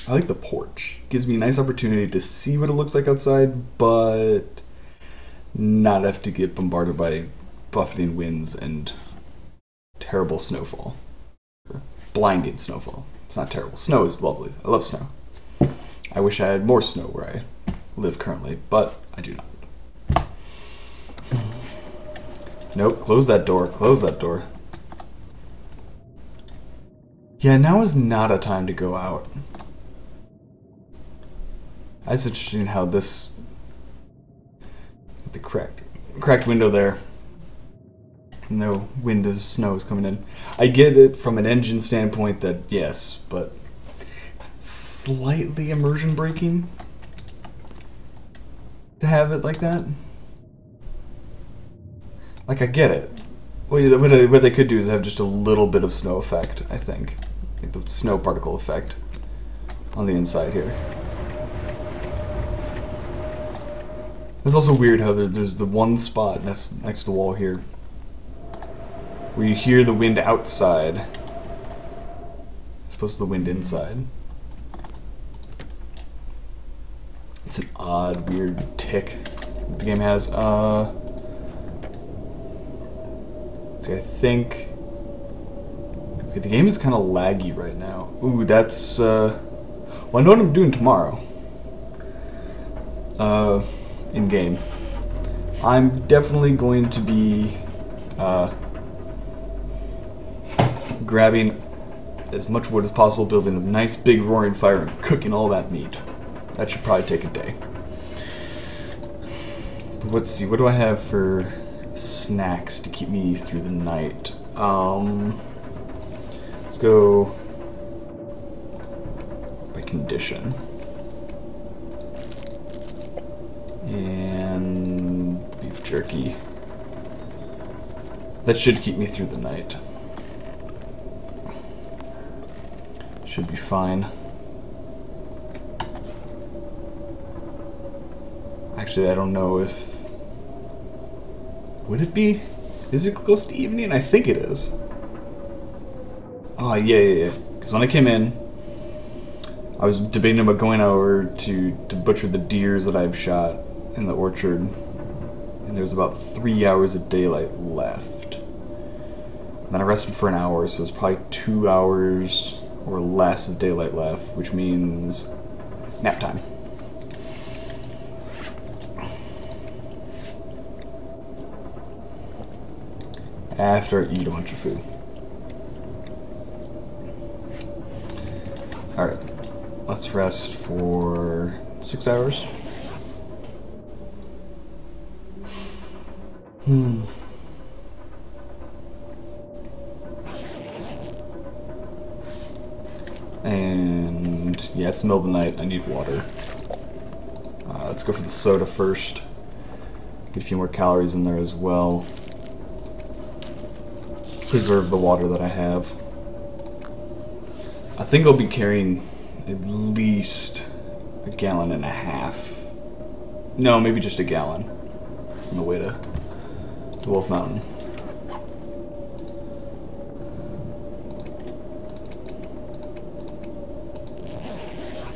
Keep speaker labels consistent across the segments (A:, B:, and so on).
A: I like the porch. Gives me a nice opportunity to see what it looks like outside, but not have to get bombarded by buffeting winds and terrible snowfall. Blinding snowfall. It's not terrible. Snow is lovely. I love snow. I wish I had more snow where I live currently, but I do not. Nope, close that door. Close that door. Yeah, now is not a time to go out. That's interesting how this... the cracked window there. No wind or snow is coming in. I get it from an engine standpoint that yes, but it's slightly immersion breaking to have it like that. Like, I get it. Well, what they could do is have just a little bit of snow effect, I think. Like the snow particle effect on the inside here. It's also weird how there's the one spot next to the wall here where you hear the wind outside as opposed to the wind inside. It's an odd, weird tick that the game has. See, I think... okay, the game is kind of laggy right now. Ooh, that's... well, I know what I'm doing tomorrow. In-game. I'm definitely going to be grabbing as much wood as possible, building a nice big roaring fire, and cooking all that meat. That should probably take a day. But let's see, what do I have for snacks to keep me through the night? Let's go by condition. And beef jerky. That should keep me through the night. Should be fine. Actually, I don't know if... would it be? Is it close to evening? I think it is. Oh, yeah. Because when I came in, I was debating about going over to butcher the deers that I've shot in the orchard, and there's about 3 hours of daylight left. And then I rested for an hour, so there's probably 2 hours or less of daylight left, which means nap time. After I eat a bunch of food. Alright, let's rest for 6 hours. And yeah, it's the middle of the night. I need water. Let's go for the soda first. Get a few more calories in there as well. Preserve the water that I have. I think I'll be carrying at least 1.5 gallons. No, maybe just 1 gallon on the way to Wolf Mountain.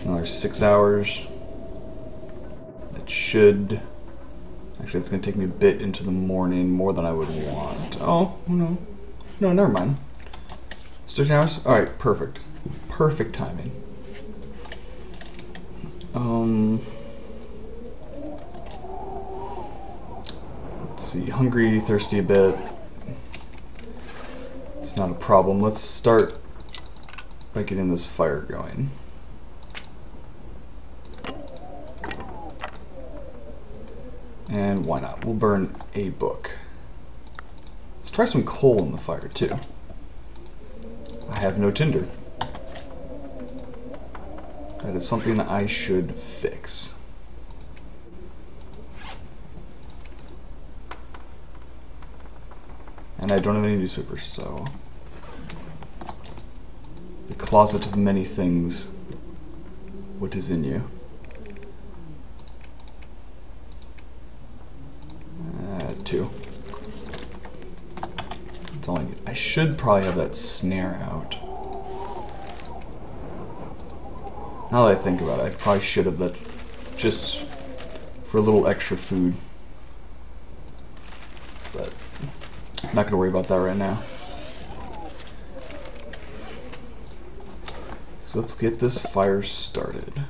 A: Another 6 hours. That should... actually, it's going to take me a bit into the morning, more than I would want. Oh, no. No, never mind. 6 hours? Alright, perfect. Perfect timing. Let's see. Hungry, thirsty a bit. It's not a problem. Let's start by getting this fire going. And why not? We'll burn a book. Let's try some coal in the fire, too. I have no tinder. That is something I should fix. And I don't have any newspapers, so... the closet of many things. What is in you? 2. That's all I need. I should probably have that snare out. Now that I think about it, I probably should have that just for a little extra food. But I'm not gonna worry about that right now. So let's get this fire started.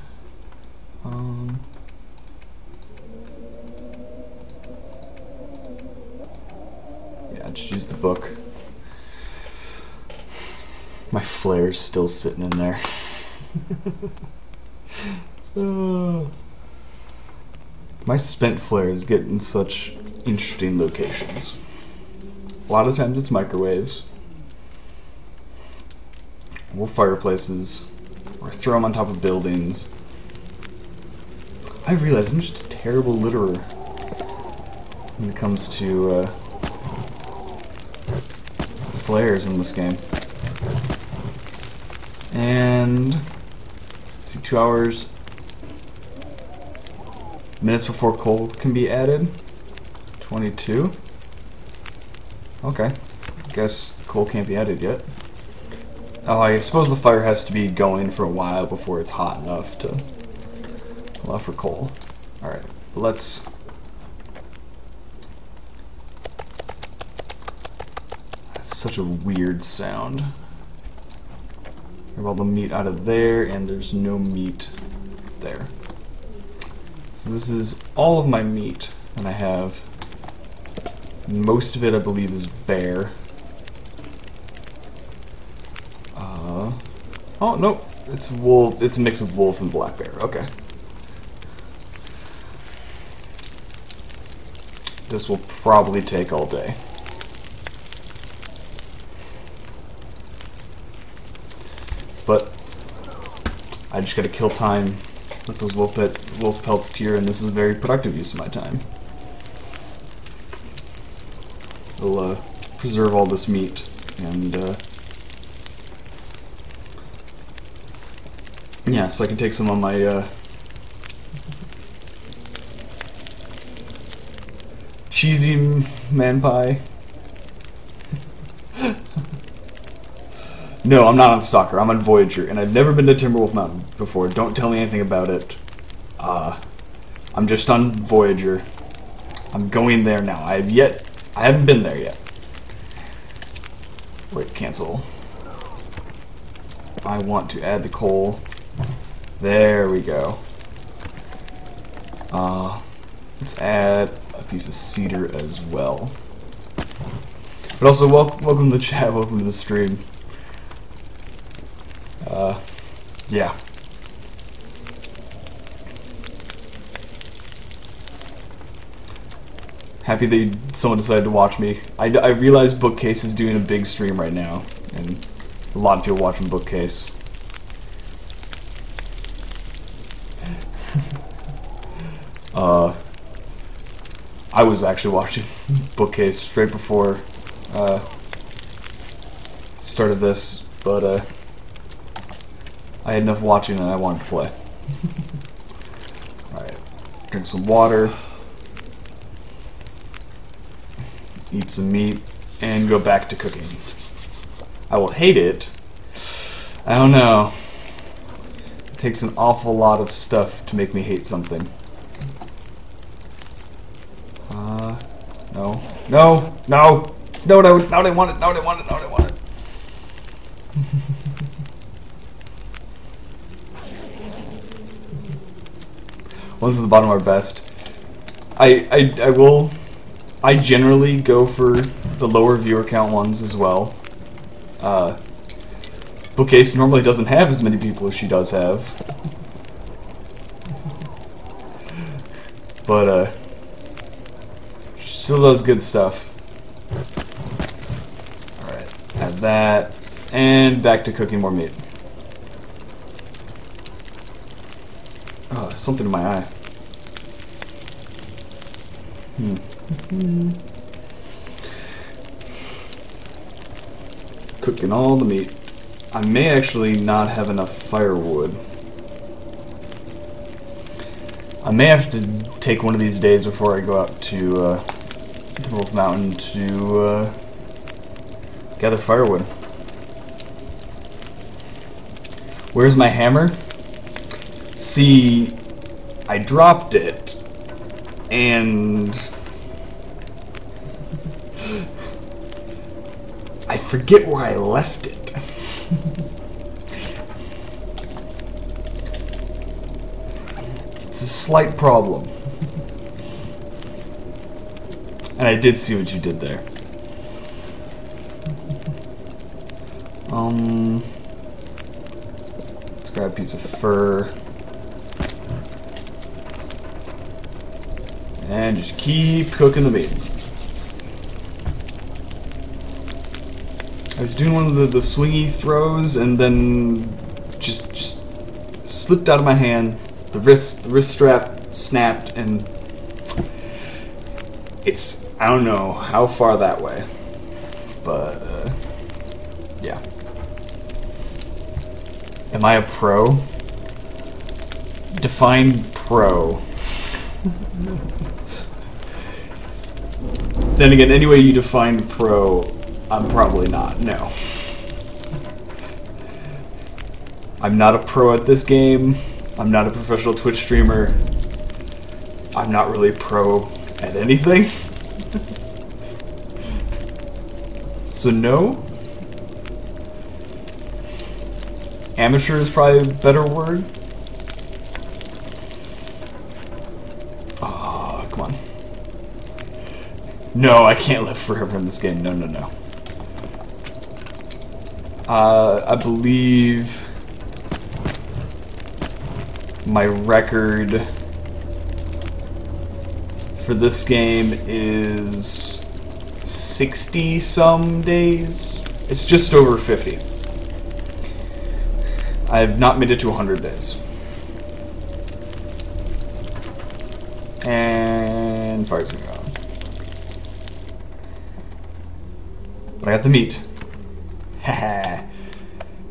A: Yeah, just use the book. My flare's still sitting in there. My spent flares get in such interesting locations. A lot of times it's microwaves, or fireplaces, or throw them on top of buildings. I realize I'm just a terrible litterer when it comes to flares in this game. And let's see, 2 hours, minutes before coal can be added. 22. Okay, I guess coal can't be added yet. Oh, I suppose the fire has to be going for a while before it's hot enough to allow for coal. Alright, let's... That's such a weird sound. Grab all the meat out of there, and there's no meat there. So this is all of my meat, and I have... Most of it, I believe, is bear. Oh, no. It's wolf. It's a mix of wolf and black bear. Okay. This will probably take all day. But I just gotta kill time, let those wolf pelts cure, and this is a very productive use of my time. It'll preserve all this meat, and yeah, so I can take some on my cheesy man pie. No, I'm not on Stalker. I'm on Voyager, and I've never been to Timberwolf Mountain before. Don't tell me anything about it. I'm just on Voyager. I'm going there now. I haven't been there yet. Wait, cancel. I want to add the coal. There we go. Let's add a piece of cedar as well. But also, welcome to the chat. Welcome to the stream. Yeah. Happy that someone decided to watch me. I realize Bookcase is doing a big stream right now, and a lot of people watching Bookcase. I was actually watching Bookcase straight before started this, but I had enough watching and I wanted to play. Alright, drink some water, eat some meat, and go back to cooking. I will hate it. I don't know. It takes an awful lot of stuff to make me hate something. No. No! No! No, no, no, I want it! No, I want it! No, I want it! Ones at the bottom are best. I generally go for the lower viewer count ones as well. Bookcase normally doesn't have as many people as she does have. But, she still does good stuff. Alright, add that, and back to cooking more meat. Oh, something in my eye. Cooking all the meat. I may actually not have enough firewood. I may have to take one of these days before I go out to Timberwolf Mountain to gather firewood. Where's my hammer? See, I dropped it, and I forget where I left it. It's a slight problem. And I did see what you did there. Let's grab a piece of fur. And just keep cooking the meat. I was doing one of the swingy throws and then just slipped out of my hand. The wrist strap snapped, and it's, I don't know how far that way, but yeah. Am I a pro? Define pro. Then again, any way you define pro, I'm probably not. No. I'm not a pro at this game. I'm not a professional Twitch streamer. I'm not really pro at anything. So no. Amateur is probably a better word. Oh, come on. No, I can't live forever in this game. No, no, no. I believe my record for this game is 60-some days. It's just over 50. I've not made it to 100 days. And fire's gonna go on. But I got the meat. Haha.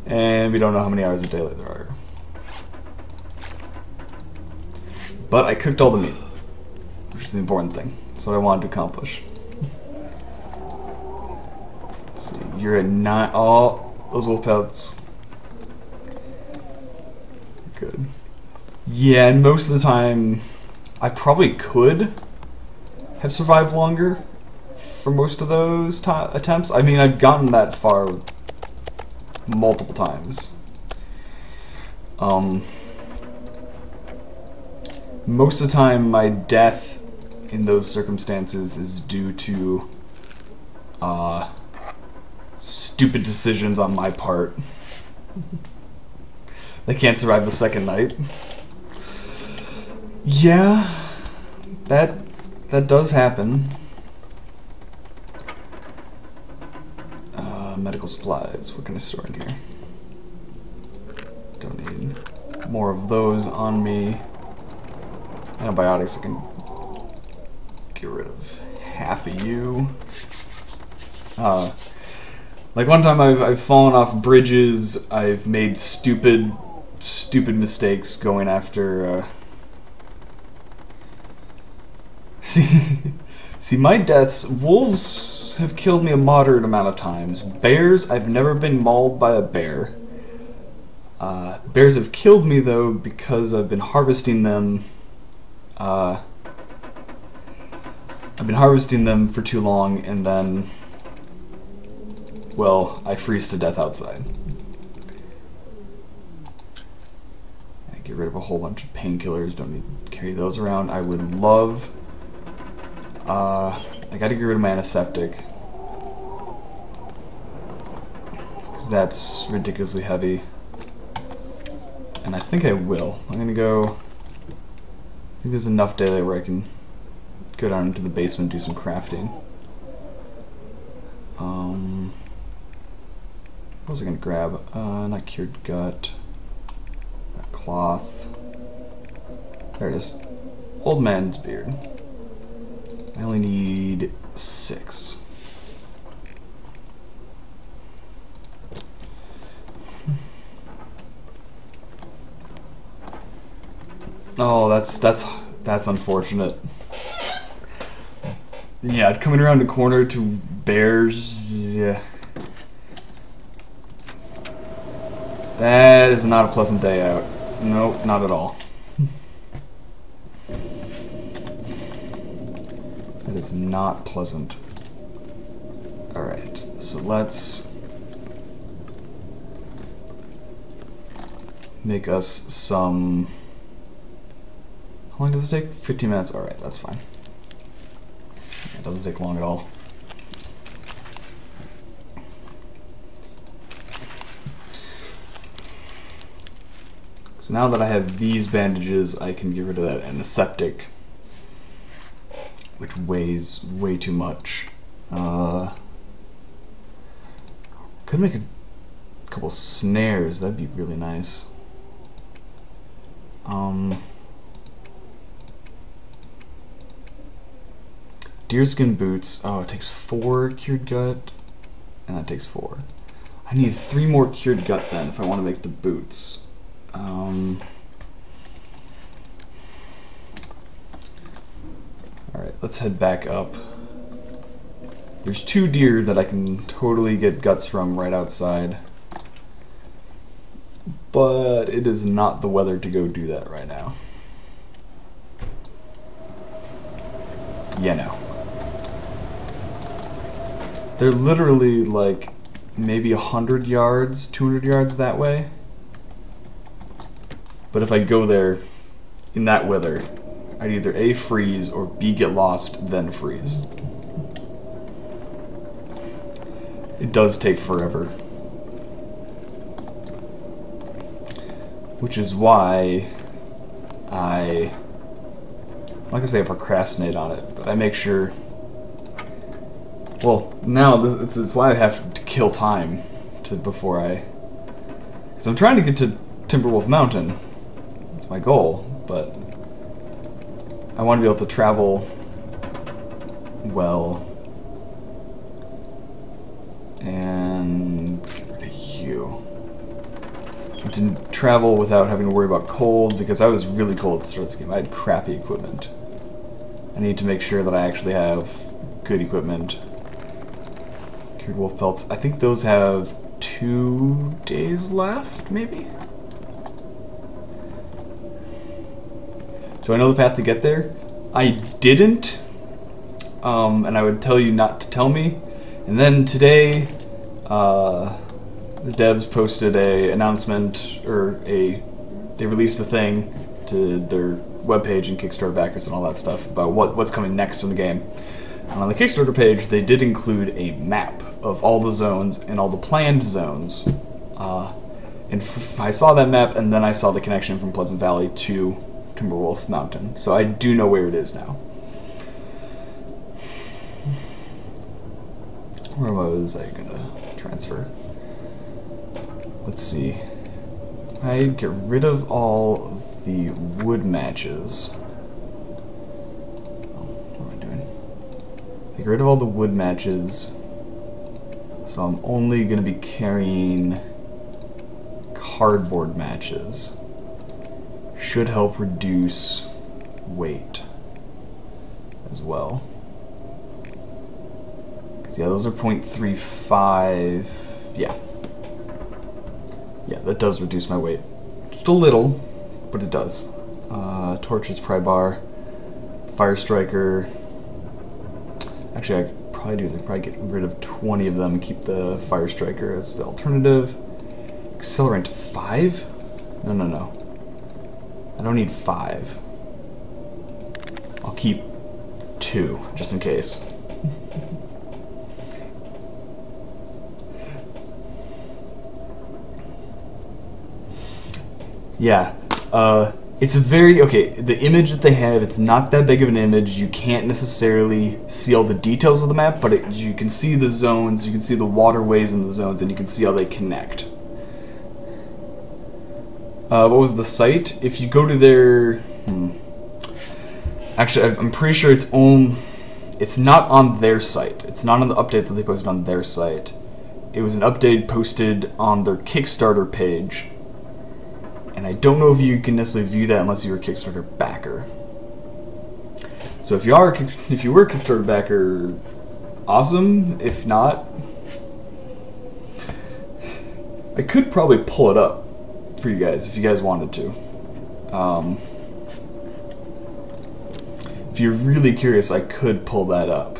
A: And we don't know how many hours of daylight there are. But I cooked all the meat, which is the important thing. That's what I wanted to accomplish. Let's see, you're at 9. Oh, those wolf pelts. Good. Yeah, and most of the time, I probably could have survived longer for most of those attempts. I mean, I've gotten that far multiple times. Most of the time, my death in those circumstances is due to stupid decisions on my part. They can't survive the second night. Yeah, that does happen. Medical supplies. What can I store in here? Don't need more of those on me. Antibiotics, I can get rid of half of you. Like one time I've fallen off bridges, I've made stupid mistakes going after, See, my deaths, wolves have killed me a moderate amount of times. Bears, I've never been mauled by a bear. Bears have killed me though because I've been harvesting them. I've been harvesting them for too long, and then, well, I freeze to death outside. I get rid of a whole bunch of painkillers, don't need to carry those around. I would love, I gotta get rid of my antiseptic, because that's ridiculously heavy. And I think I will. I'm gonna go, I think there's enough daylight where I can go down into the basement and do some crafting. What was I gonna grab? Not cured gut. Cloth. There it is. Old man's beard. I only need 6. Oh, that's unfortunate. Yeah, coming around the corner to bears, yeah. That is not a pleasant day out. Nope, not at all. That is not pleasant. Alright, so let's make us some... How long does it take? 15 minutes? Alright, that's fine. It doesn't take long at all. So now that I have these bandages, I can get rid of that antiseptic, which weighs way too much. Could make a couple snares, that'd be really nice. Deerskin boots. Oh, it takes 4 cured gut, and that takes 4. I need 3 more cured gut then if I want to make the boots. Alright, let's head back up. There's 2 deer that I can totally get guts from right outside. But it is not the weather to go do that right now. Yeah, no. They're literally like maybe 100 yards, 200 yards that way. But if I go there in that weather, I'd either A, freeze, or B, get lost, then freeze. It does take forever. Which is why I'm not gonna say I procrastinate on it, but I make sure... Well, now this is why I have to kill time before I... Because I'm trying to get to Timberwolf Mountain. That's my goal, but I want to be able to travel well and get rid of you. And to travel without having to worry about cold, because I was really cold at the start of this game. I had crappy equipment. I need to make sure that I actually have good equipment. Cured wolf pelts. I think those have 2 days left, maybe? Do I know the path to get there? I didn't, and I would tell you not to tell me. And then today, the devs posted a announcement, or they released a thing to their webpage and Kickstarter backers and all that stuff about what's coming next in the game. And on the Kickstarter page, they did include a map of all the zones and all the planned zones. And I saw that map, and then I saw the connection from Pleasant Valley to Timberwolf Mountain, so I do know where it is now. Where was I gonna transfer? Let's see. I get rid of all of the wood matches. What am I doing? I get rid of all the wood matches, so I'm only gonna be carrying cardboard matches. Should help reduce weight as well. Because, yeah, those are 0.35. Yeah. Yeah, that does reduce my weight. Just a little, but it does. Torches, pry bar, fire striker. Actually, I could probably do is I could probably get rid of 20 of them and keep the fire striker as the alternative. Accelerant 5? No, no, no. I don't need 5. I'll keep 2, just in case. Yeah, it's a very, okay, the image that they have, it's not that big of an image. You can't necessarily see all the details of the map, but you can see the zones, you can see the waterways in the zones, and you can see how they connect. What was the site? If you go to their... Actually, I'm pretty sure it's not on their site. It's not on the update that they posted on their site. It was an update posted on their Kickstarter page. And I don't know if you can necessarily view that unless you're a Kickstarter backer. So if you were a Kickstarter backer, awesome. If not, I could probably pull it up for you guys if you guys wanted to. If you're really curious, I could pull that up.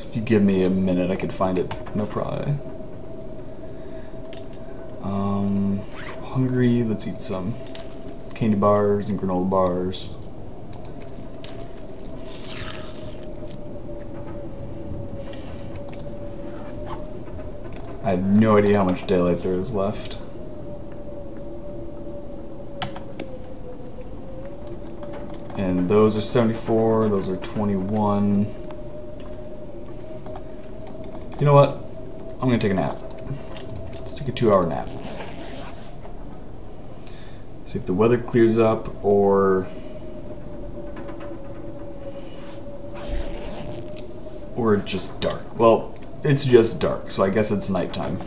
A: If you give me a minute, I could find it. No problem. Hungry. Let's eat some candy bars and granola bars. I have no idea how much daylight there is left. And those are 74, those are 21. You know what? I'm gonna take a nap. Let's take a 2-hour nap. See if the weather clears up or it's just dark. Well, it's just dark, so I guess it's nighttime.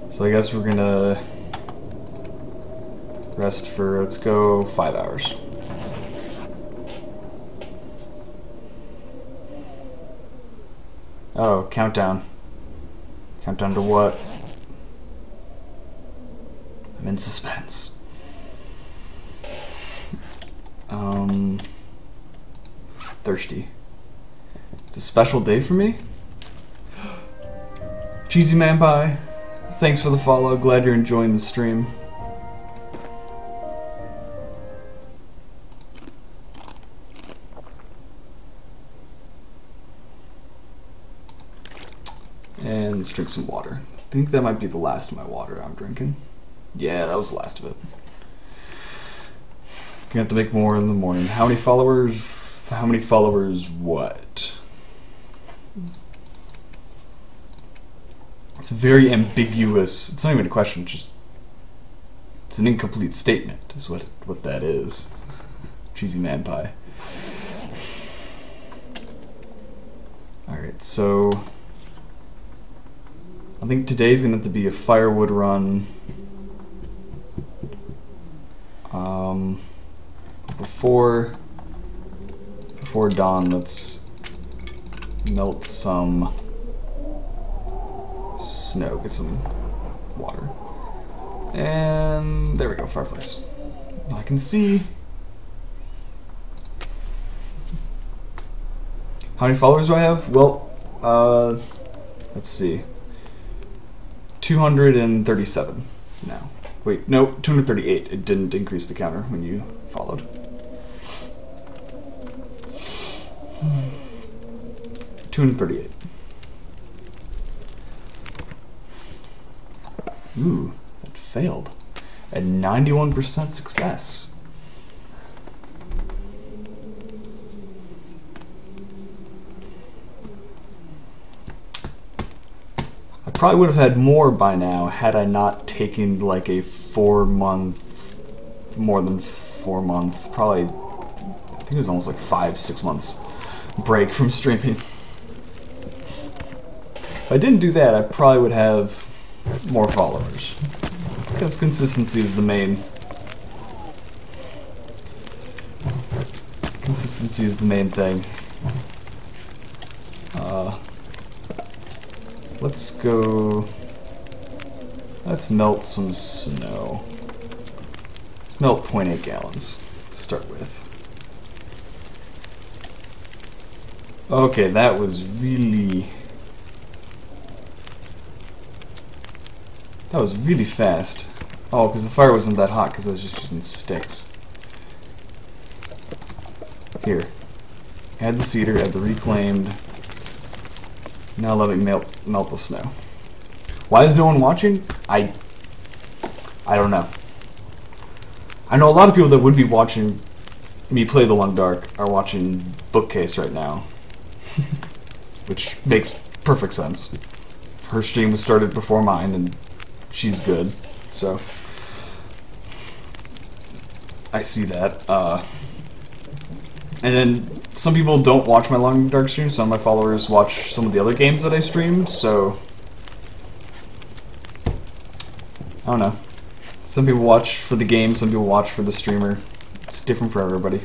A: So I guess we're gonna rest for, let's go 5 hours. Oh, countdown. Countdown to what? I'm in suspense. Thirsty. It's a special day for me? Cheesy Man Pie, thanks for the follow. Glad you're enjoying the stream. And let's drink some water. I think that might be the last of my water I'm drinking. Yeah, that was the last of it. Gonna have to make more in the morning. How many followers? How many followers what? It's very ambiguous. It's not even a question, it's an incomplete statement is what that is. Cheesy Man Pie. Alright, so I think today's gonna have to be a firewood run. Before dawn, let's melt some snow, get some water. And there we go, fireplace. I can see. How many followers do I have? Well, let's see. 237 now. Wait, no, 238. It didn't increase the counter when you followed. 238. Ooh, that failed. At 91% success. I probably would have had more by now had I not taken like a 4-month, more than 4 month, probably, I think it was almost like 5-6 months break from streaming. If I didn't do that, I probably would have more followers. Because consistency is the main. Consistency is the main thing. Let's go. Let's melt some snow. Let's melt 0.8 gallons to start with. Okay, that was really. That was really fast. Oh, because the fire wasn't that hot because I was just using sticks. Here. Add the cedar, add the reclaimed. Now let me melt the snow. Why is no one watching? I don't know. I know a lot of people that would be watching me play The Long Dark are watching Bookcase right now. Which makes perfect sense. Her stream was started before mine and she's good, so I see that. And then some people don't watch my Long Dark stream. Some of my followers watch some of the other games that I stream, so I don't know. Some people watch for the game, some people watch for the streamer. It's different for everybody.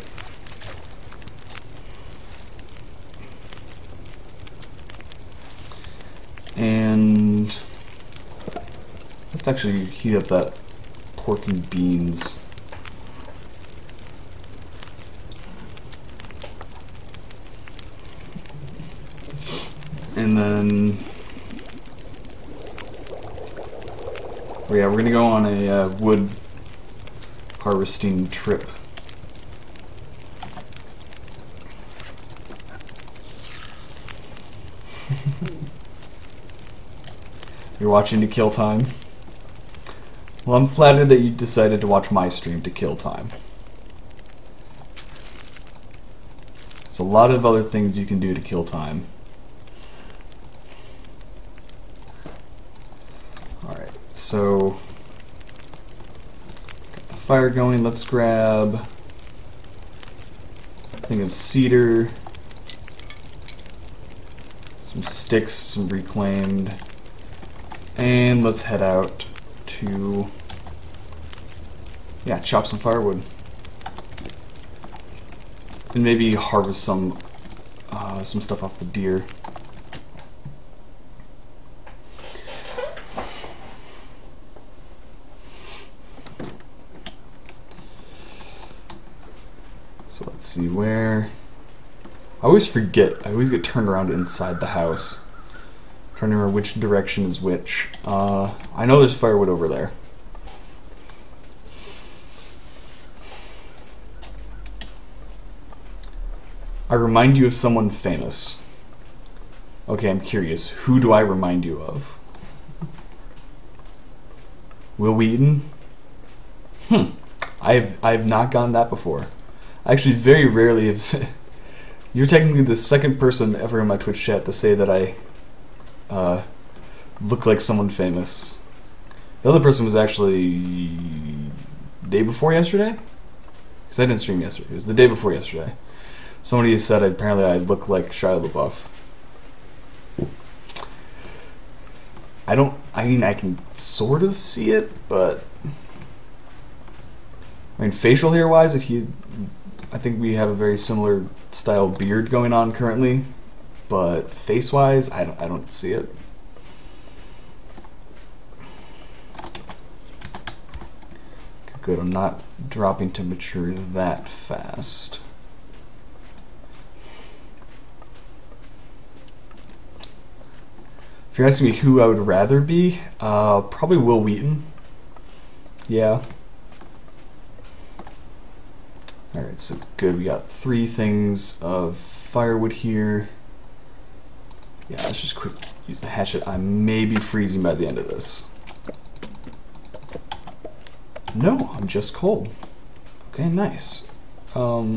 A: Let's actually heat up that pork and beans. And then, yeah, we're gonna go on a wood harvesting trip. You're watching to kill time? Well, I'm flattered that you decided to watch my stream to kill time. There's a lot of other things you can do to kill time. Alright, so got the fire going. Let's grab a thing of cedar, some sticks, some reclaimed, and let's head out to, yeah, chop some firewood. And maybe harvest some stuff off the deer. So let's see where. I always forget. I always get turned around inside the house. Trying to remember which direction is which. I know there's firewood over there. I remind you of someone famous. Okay, I'm curious. Who do I remind you of? Will Wheaton? I've not gotten that before. I actually very rarely have said. You're technically the second person ever in my Twitch chat to say that I look like someone famous. The other person was actually day before yesterday? Because I didn't stream yesterday. It was the day before yesterday. Somebody said apparently I look like Shia LaBeouf. I mean, I can sort of see it, but I mean, facial hair wise, I think we have a very similar style beard going on currently, but face wise, I don't see it. Good, I'm not dropping temperature that fast. If you're asking me who I would rather be, probably Will Wheaton. Yeah. Alright, so good. We got 3 things of firewood here. Yeah, let's just quick use the hatchet. I may be freezing by the end of this. No, I'm just cold. Okay, nice. I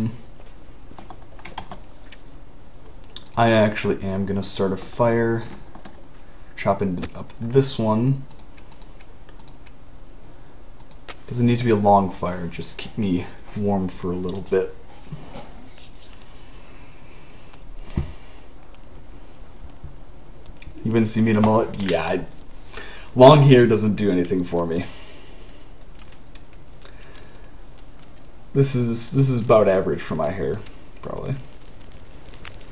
A: actually am gonna start a fire. Chopping up this one. Doesn't need to be a long fire, just keep me warm for a little bit. You wouldn't see me in a mullet? Yeah, long hair doesn't do anything for me. This is about average for my hair, probably.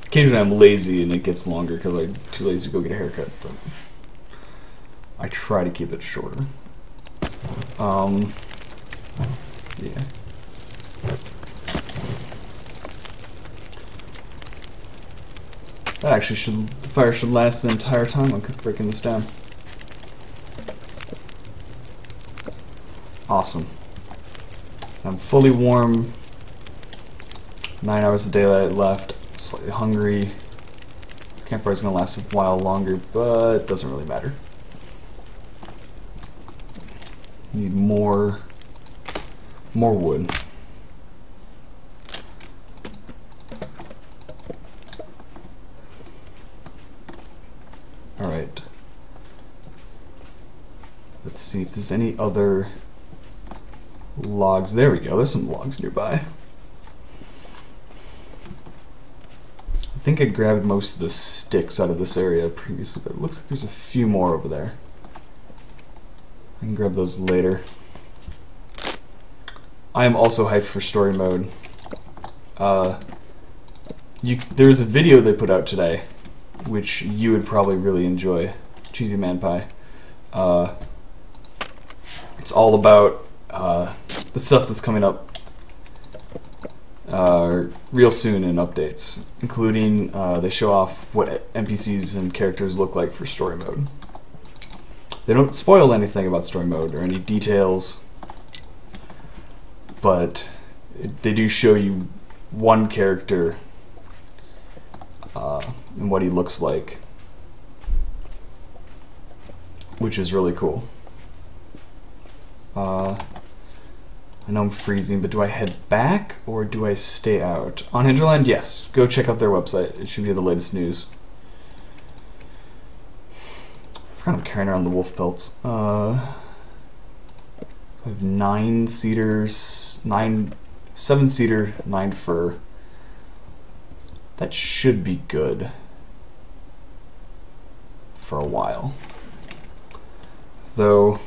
A: Occasionally I'm lazy and it gets longer because I'm too lazy to go get a haircut, but I try to keep it shorter. Yeah. That actually the fire should last the entire time I'm breaking this down. Awesome. I'm fully warm. 9 hours of daylight left. Slightly hungry. Campfire's gonna last a while longer, but it doesn't really matter. Need more wood. Alright. Let's see if there's any other logs. There we go, there's some logs nearby. I think I grabbed most of the sticks out of this area previously, but it looks like there's a few more over there. I can grab those later. I am also hyped for story mode. There's a video they put out today, which you would probably really enjoy. Cheesy Man Pie. It's all about the stuff that's coming up real soon in updates, including they show off what NPCs and characters look like for story mode. They don't spoil anything about story mode or any details, but they do show you one character and what he looks like, which is really cool. I know I'm freezing, but do I head back or do I stay out? On Hinterland, yes. Go check out their website. It should be the latest news. I forgot I'm carrying around the wolf pelts. I have 7-seater, 9 fur. That should be good for a while. Though,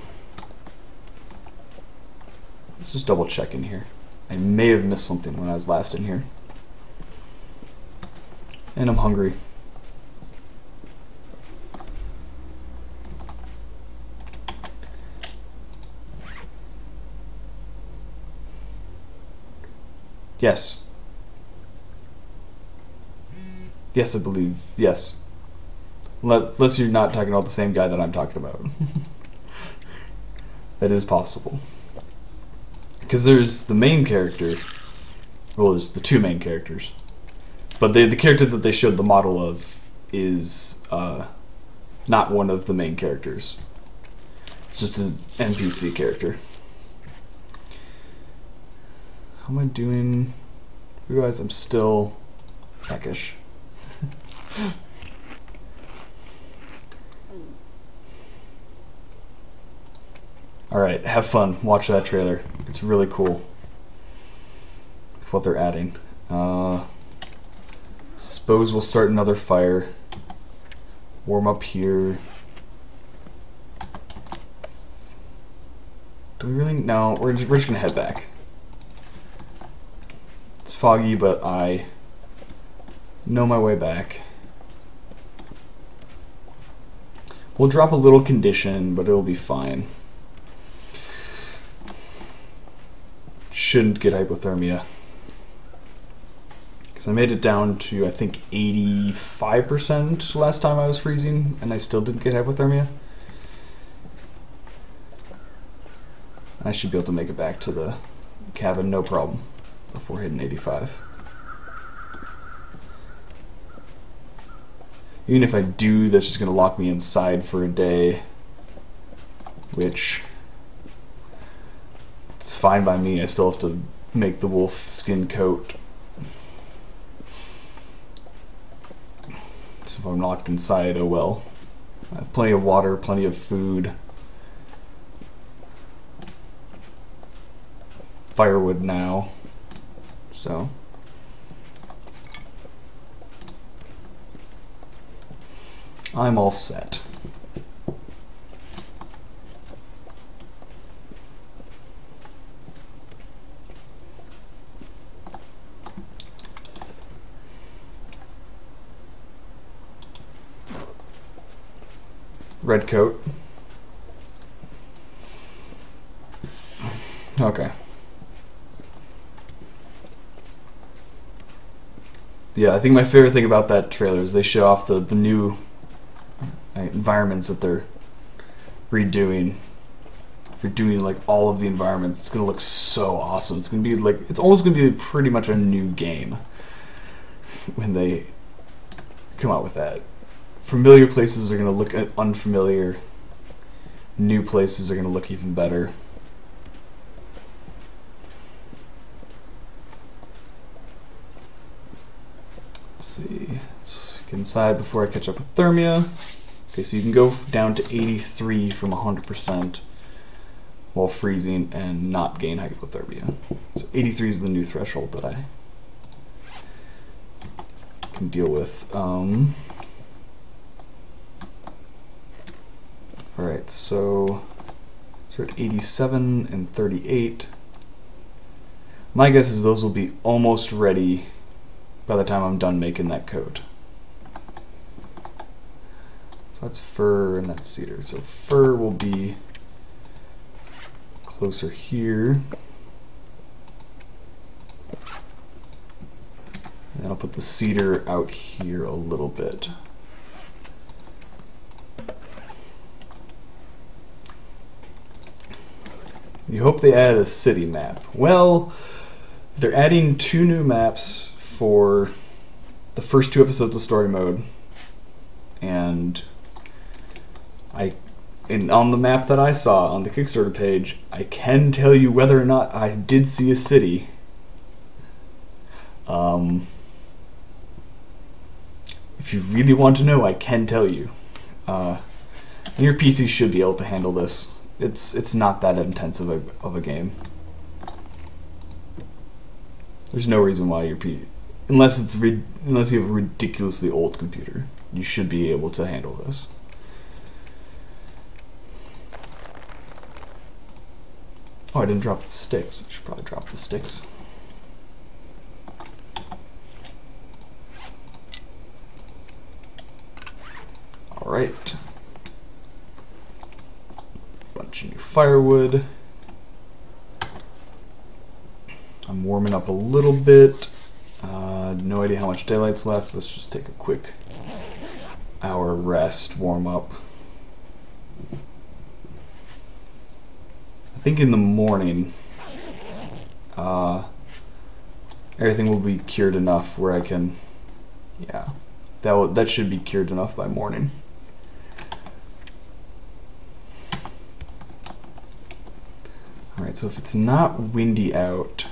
A: let's just double check in here. I may have missed something when I was last in here. And I'm hungry. Yes. Yes, I believe. Yes. Unless you're not talking about the same guy that I'm talking about. That is possible. Because there's the main character. Well, there's the two main characters. But the character that they showed the model of is not one of the main characters. It's just an NPC character. How am I doing? I realize I'm still peckish. Alright, have fun. Watch that trailer. It's really cool. It's what they're adding. Suppose we'll start another fire. Warm up here. Do we really? No, we're just gonna head back. It's foggy, but I know my way back. We'll drop a little condition, but it'll be fine. Shouldn't get hypothermia. Because I made it down to, I think, 85% last time I was freezing, and I still didn't get hypothermia. I should be able to make it back to the cabin, no problem, before hitting 85. Even if I do, that's just going to lock me inside for a day, which it's fine by me. I still have to make the wolf skin coat. So if I'm locked inside, oh well. I have plenty of water, plenty of food. Firewood now. So I'm all set. Red coat. Okay. Yeah, I think my favorite thing about that trailer is they show off the new environments that they're redoing. For doing like all of the environments, it's gonna look so awesome. It's gonna be like, it's almost gonna be pretty much a new game when they come out with that. Familiar places are gonna look unfamiliar. New places are gonna look even better. Let's see. Let's get inside before I catch up with thermia. Okay, so you can go down to 83 from 100% while freezing and not gain hypothermia. So 83 is the new threshold that I can deal with. Alright, so we're at 87 and 38. My guess is those will be almost ready by the time I'm done making that coat. So that's fur and that's cedar. So fur will be closer here. And I'll put the cedar out here a little bit. You hope they add a city map. Well, they're adding 2 new maps for the first 2 episodes of story mode. And on the map that I saw on the Kickstarter page, I can tell you whether or not I did see a city. If you really want to know, I can tell you. And your PC should be able to handle this. It's not that intensive of a game. There's no reason why your PC, unless you have a ridiculously old computer, you should be able to handle this. Oh, I didn't drop the sticks. I should probably drop the sticks. Alright. Bunch of new firewood. I'm warming up a little bit. No idea how much daylight's left. Let's just take a quick hour rest, warm up. I think in the morning, everything will be cured enough where I can, yeah, that should be cured enough by morning. Alright, so if it's not windy out,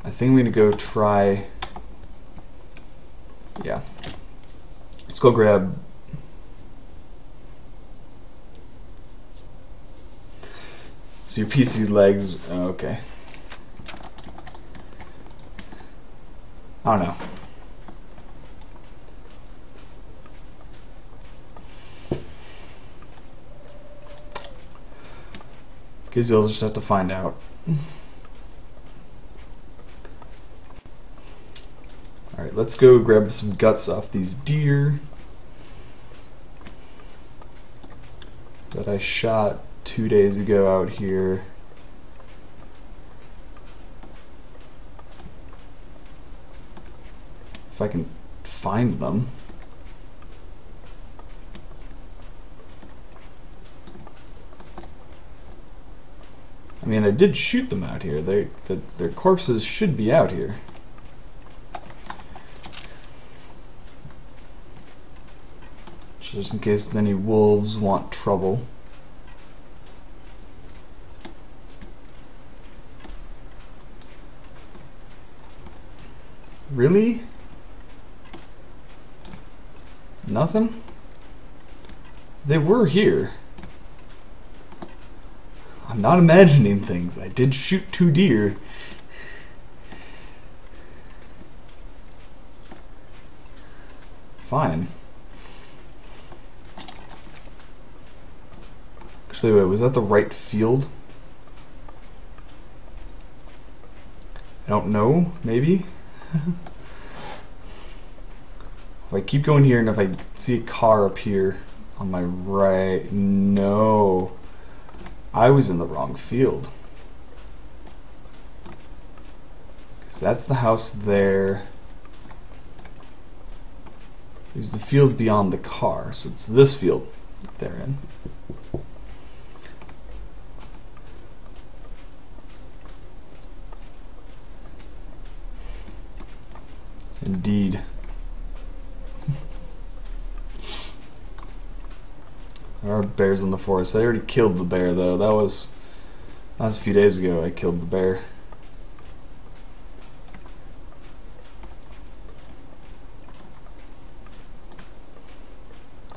A: I think I'm gonna go try, yeah, let's go grab, so your PC legs, okay, I don't know. Guess you'll just have to find out. Alright, let's go grab some guts off these deer that I shot 2 days ago out here. If I can find them. I mean, I did shoot them out here. Their corpses should be out here. Just in case any wolves want trouble. Really? Nothing? They were here. I'm not imagining things. I did shoot 2 deer. Fine. Actually, wait, was that the right field? I don't know, maybe? If I keep going here and if I see a car up here on my right, no. I was in the wrong field. 'Cause that's the house there. There's the field beyond the car, so it's this field that they're in. Indeed. There are bears in the forest. I already killed the bear though. That was a few days ago I killed the bear.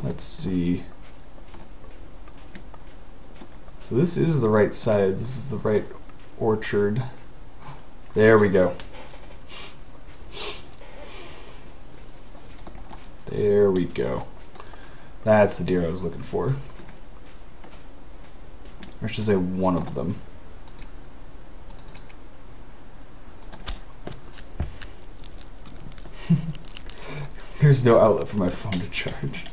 A: Let's see. So this is the right side. This is the right orchard. There we go. There we go. That's the deer I was looking for. Or I should say one of them. There's no outlet for my phone to charge.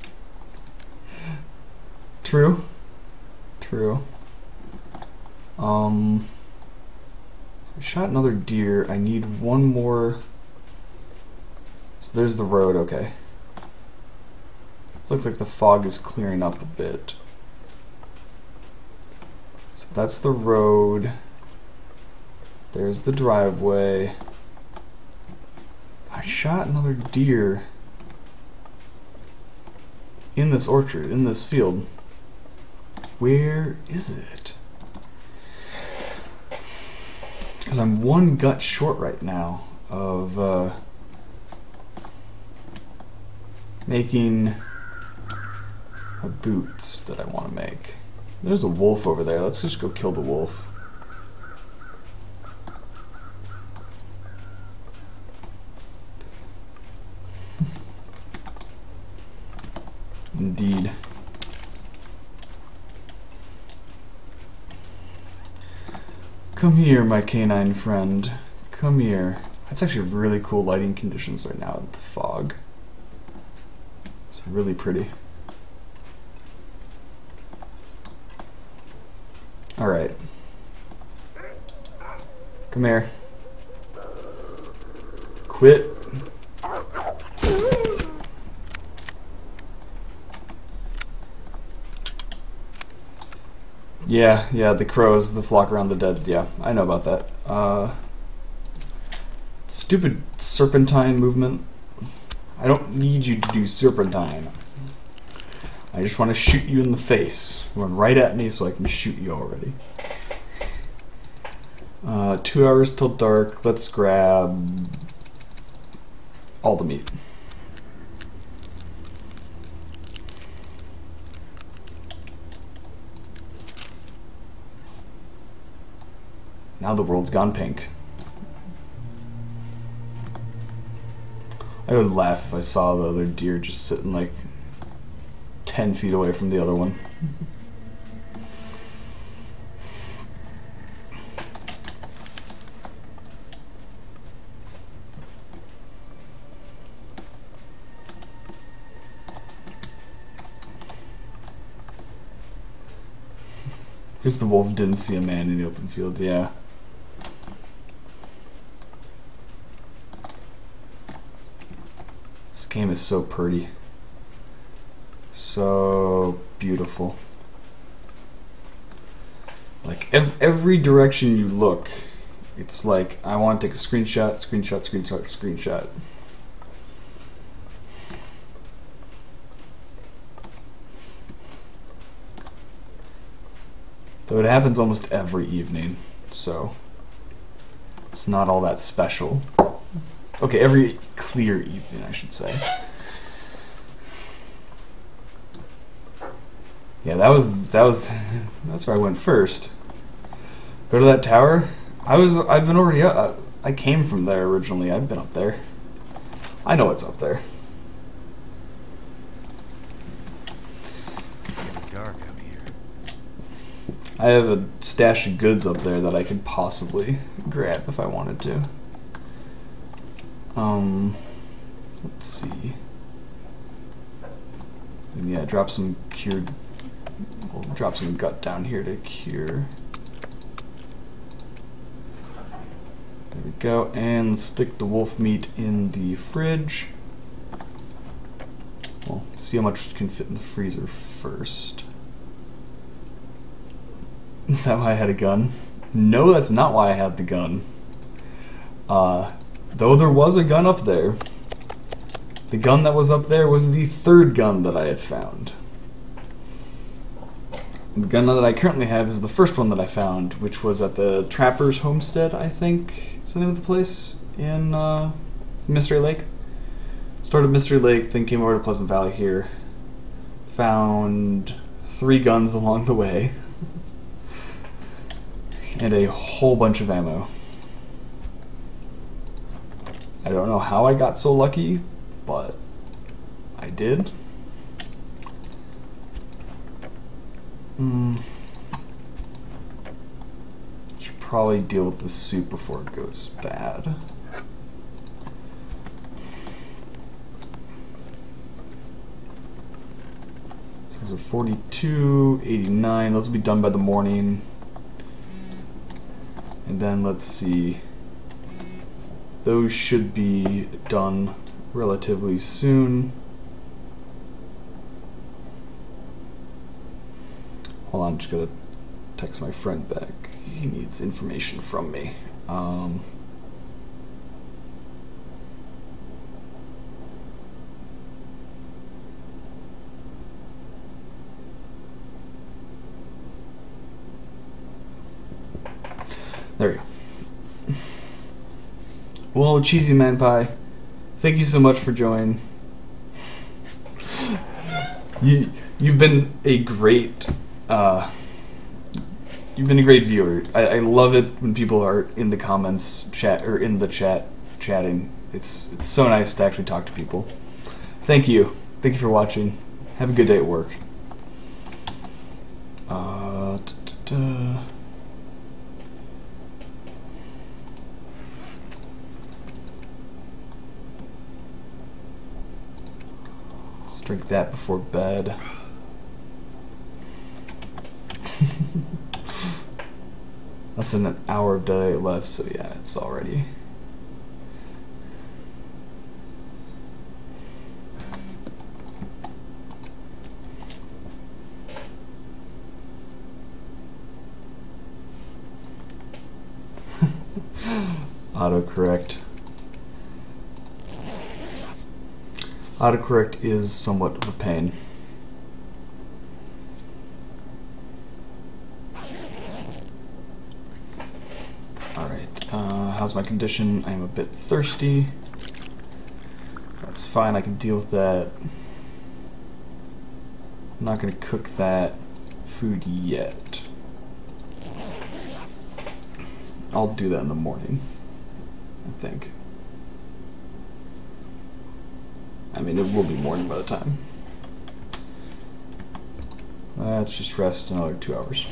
A: True. True. I shot another deer. I need one more. So there's the road, okay. This looks like the fog is clearing up a bit. So that's the road. There's the driveway. I shot another deer in this orchard, in this field. Where is it? Because I'm one gut short right now of making boots that I want to make. There's a wolf over there. Let's just go kill the wolf. Indeed. Come here, my canine friend. Come here. That's actually really cool lighting conditions right now with the fog. It's really pretty. Alright. Come here. Quit. Yeah, the crows, the flock around the dead. Yeah, I know about that. Stupid serpentine movement. I don't need you to do serpentine. I just want to shoot you in the face. Run right at me so I can shoot you already. 2 hours till dark. Let's grab all the meat. Now the world's gone pink. I would laugh if I saw the other deer just sitting like 10 feet away from the other one. Because the wolf didn't see a man in the open field, yeah. This game is so pretty. So beautiful. Like every direction you look, it's like I want to take a screenshot, screenshot, screenshot, screenshot. Though it happens almost every evening, so it's not all that special. Okay, every clear evening, I should say. Yeah, that's where I went first. Go to that tower. I've been already up. I came from there originally. I've been up there. I know what's up there.
B: It's dark out here.
A: I have a stash of goods up there that I could possibly grab if I wanted to. Let's see. And yeah, drop some cured. We'll drop some gut down here to cure. There we go, and let's stick the wolf meat in the fridge. Well, see how much can fit in the freezer first. Is that why I had a gun? No, that's not why I had the gun. Though there was a gun up there, the gun that was up there was the third gun that I had found. The gun that I currently have is the first one that I found, which was at the Trapper's Homestead, I think is the name of the place, in Mystery Lake. Started Mystery Lake, then came over to Pleasant Valley here. Found 3 guns along the way. And a whole bunch of ammo. I don't know how I got so lucky, but I did. Should probably deal with the soup before it goes bad. So those are 42, 89. Those will be done by the morning. And then let's see. Those should be done relatively soon. Hold on, just gotta text my friend back. He needs information from me. There we go. Well, Cheesy Man Pie, thank you so much for joining. You've been a great viewer. I love it when people are in the comments in the chat chatting. It's so nice to actually talk to people. Thank you for watching. Have a good day at work. Let's drink that before bed. Less than an hour of daylight left, so yeah, it's already. Autocorrect. Autocorrect is somewhat of a pain. How's my condition? I'm a bit thirsty. That's fine, I can deal with that. I'm not going to cook that food yet. I'll do that in the morning, I think. I mean, it will be morning by the time. Let's just rest another 2 hours.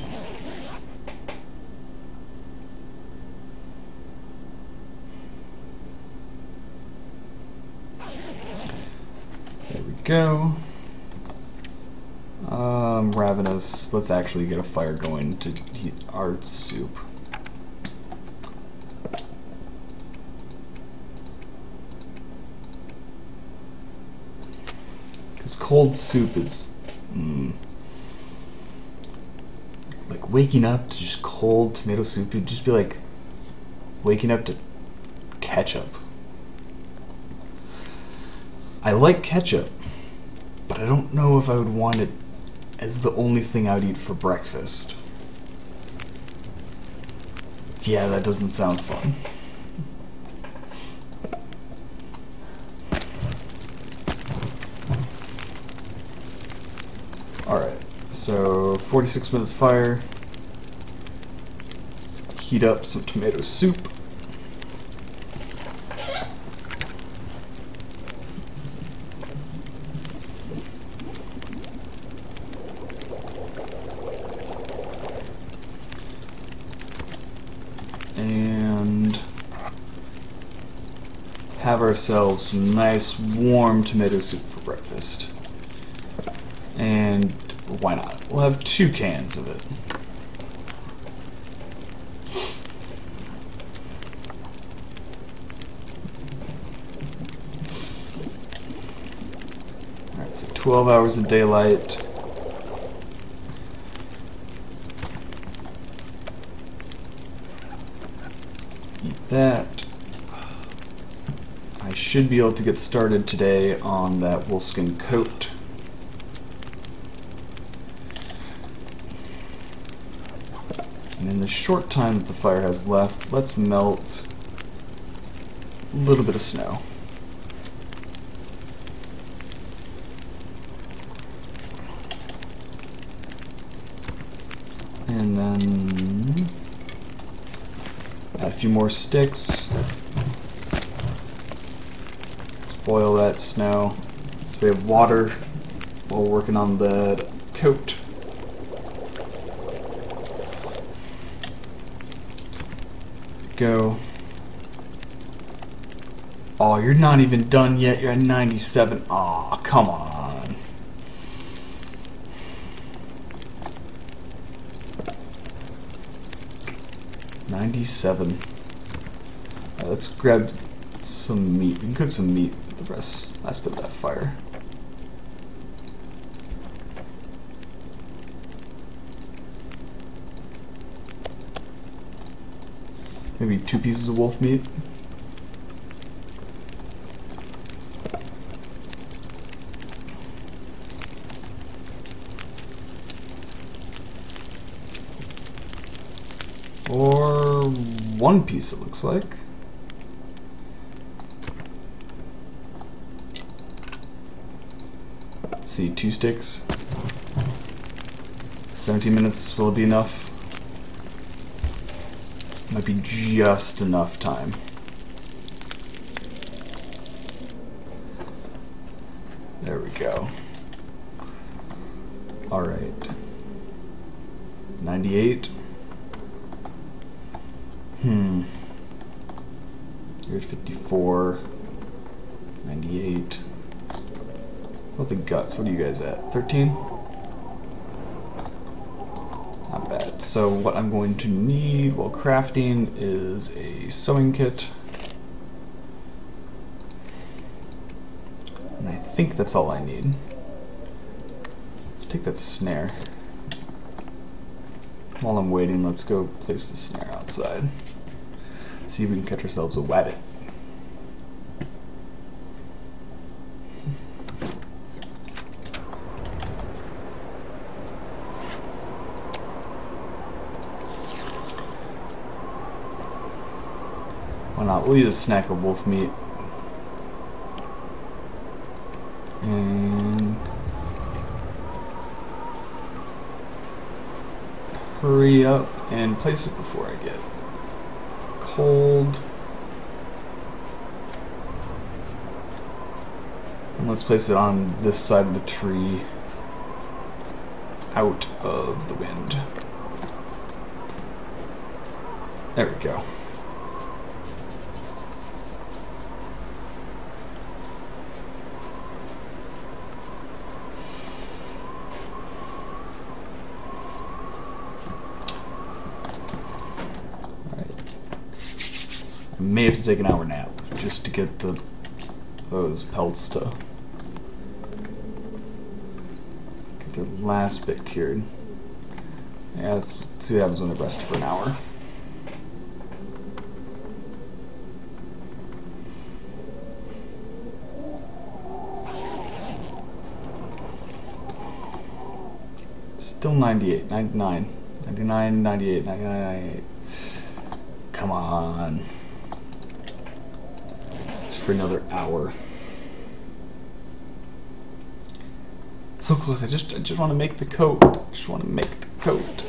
A: Go. Ravenous. Let's actually get a fire going to heat our soup. Because cold soup is like waking up to just cold tomato soup. You'd just be like waking up to ketchup. I like ketchup, but I don't know if I would want it as the only thing I would eat for breakfast. Yeah, that doesn't sound fun. Alright, so 46 minutes fire. Let's heat up some tomato soup. And have ourselves some nice warm tomato soup for breakfast. And why not? We'll have 2 cans of it. Alright, so 12 hours of daylight. That. I should be able to get started today on that wolfskin coat. And in the short time that the fire has left, let's melt a little bit of snow. And then add a few more sticks. Let's boil that snow. So we have water while working on the coat. Go. Oh, you're not even done yet. You're at 97. Aw, come on. 97. Let's grab some meat. We can cook some meat with the last bit of that fire. Maybe 2 pieces of wolf meat. Or 1 piece, it looks like. Let's see, 2 sticks. 17 minutes, will it be enough? Might be just enough time. There we go. Alright. 98. You're at 54. 98. What about the guts? What are you guys at? 13? Not bad. So what I'm going to need while crafting is a sewing kit. And I think that's all I need. Let's take that snare. While I'm waiting, let's go place the snare outside. See if we can catch ourselves a wabbit. Why not? We'll eat a snack of wolf meat. And hurry up and place it before I get cold. And let's place it on this side of the tree, out of the wind. There we go. May have to take an hour nap just to get those pelts to get the last bit cured. Yeah, let's see what happens when I rest for an hour. Still 98, 99, 99, 98, 99, 98. Come on. For another hour. So close. I just want to make the coat. Just want to make the coat.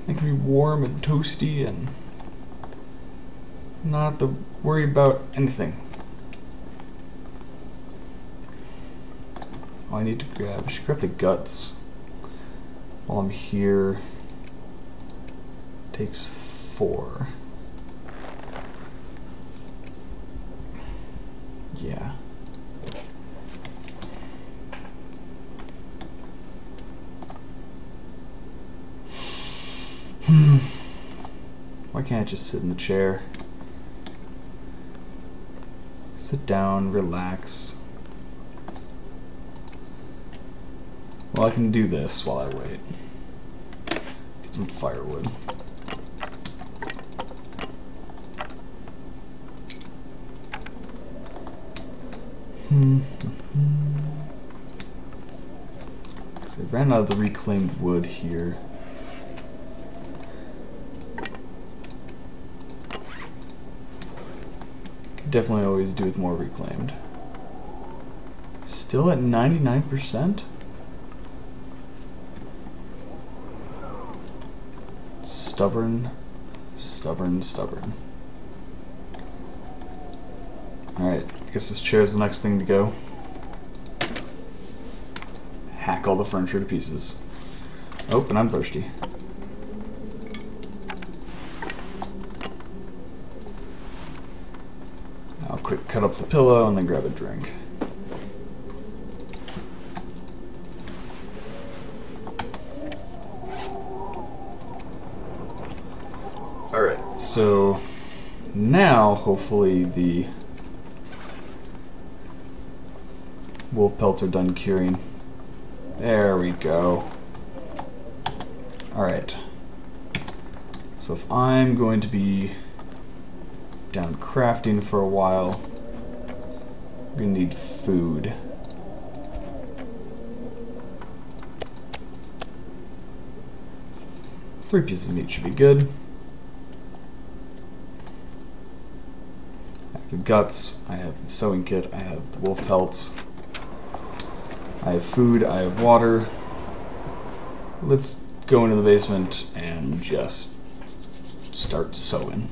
A: Make me warm and toasty and not have to worry about anything. Oh, I need to grab. I should grab the guts while I'm here. Takes 4. Yeah. Why can't I just sit in the chair? Sit down, relax. Well, I can do this while I wait. Get some firewood. So I ran out of the reclaimed wood here. Could definitely always do with more reclaimed. Still at 99%? Stubborn, stubborn, stubborn. Alright, I guess this chair is the next thing to go. Hack all the furniture to pieces. Oh, and I'm thirsty. I'll quick cut up the pillow and then grab a drink. Alright. so now hopefully the wolf pelts are done curing. There we go. Alright. So if I'm going to be down crafting for a while, I'm going to need food. Three pieces of meat should be good. I have the guts, I have the sewing kit, I have the wolf pelts. I have food, I have water. Let's go into the basement and just start sewing.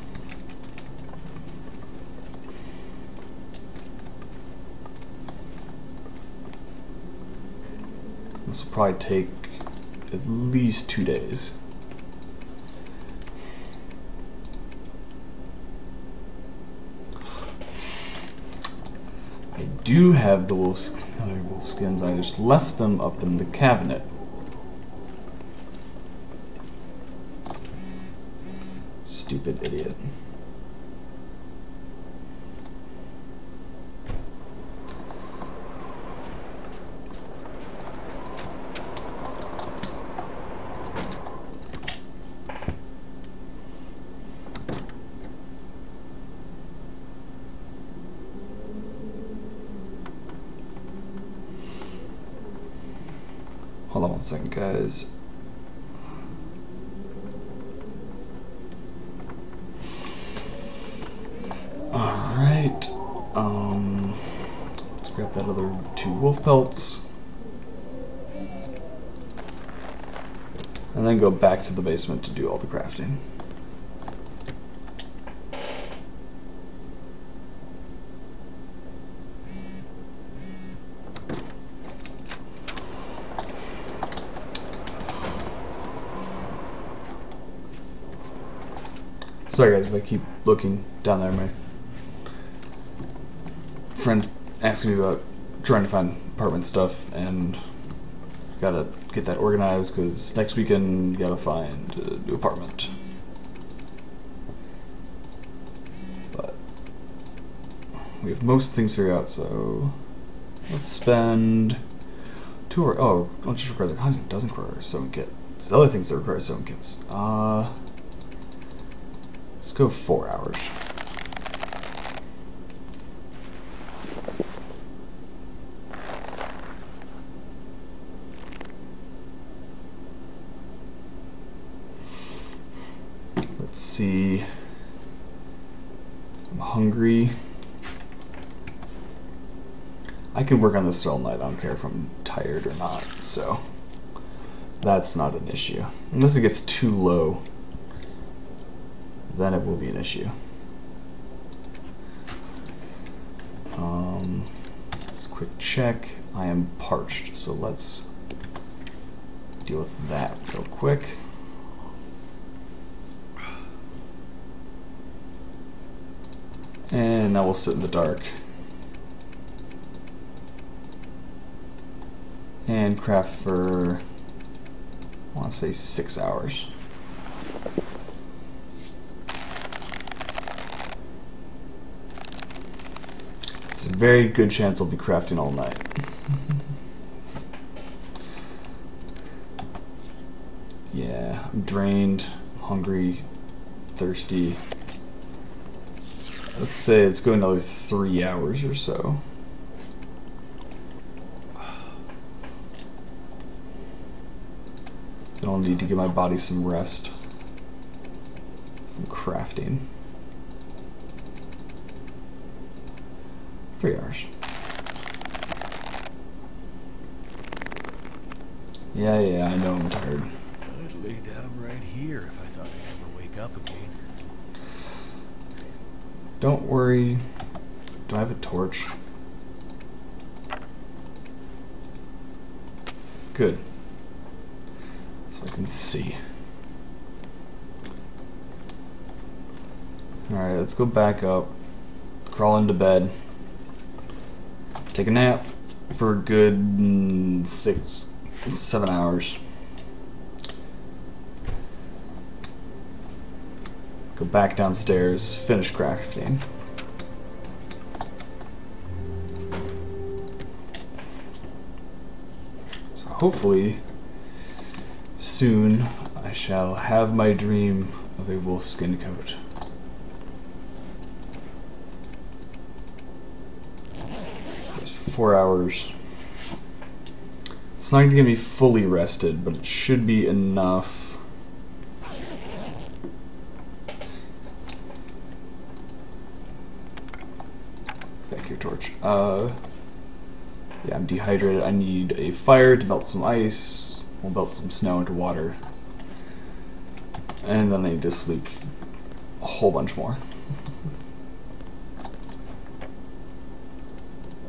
A: This will probably take at least 2 days. I do have the wolf skins, I just left them up in the cabinet. Stupid idiot. Hold on 1 second, guys. Alright. Let's grab that other 2 wolf pelts. And then go back to the basement to do all the crafting. Sorry guys if I keep looking down there. My friend's asking me about trying to find apartment stuff, and gotta get that organized because next weekend gotta find a new apartment. But we have most things figured out, so let's spend 2 hours. Oh, it just requires a content, doesn't require a sewing kit. It's the other things that require sewing kits. Let's go 4 hours. Let's see. I'm hungry. I can work on this all night. I don't care if I'm tired or not, so that's not an issue. Unless it gets too low, then it will be an issue. Let's quick check. I am parched, so let's deal with that real quick. And now we'll sit in the dark and craft for, I want to say 6 hours. It's a very good chance I'll be crafting all night. Yeah, I'm drained, hungry, thirsty. Let's say it's going another 3 hours or so. Then I'll need to give my body some rest from crafting. 3 hours. Yeah, I know I'm tired.
B: I'd lay down right here if I thought I'd ever wake up again.
A: Don't worry. Do I have a torch? Good. So I can see. Alright, let's go back up. Crawl into bed. Take a nap for a good 6-7 hours. Go back downstairs, finish crafting. So hopefully, soon, I shall have my dream of a wolfskin coat. Just for 4 hours. It's not going to get me fully rested, but it should be enough. Back your torch. Yeah, I'm dehydrated. I need a fire to melt some ice. We'll melt some snow into water. And then I need to sleep a whole bunch more.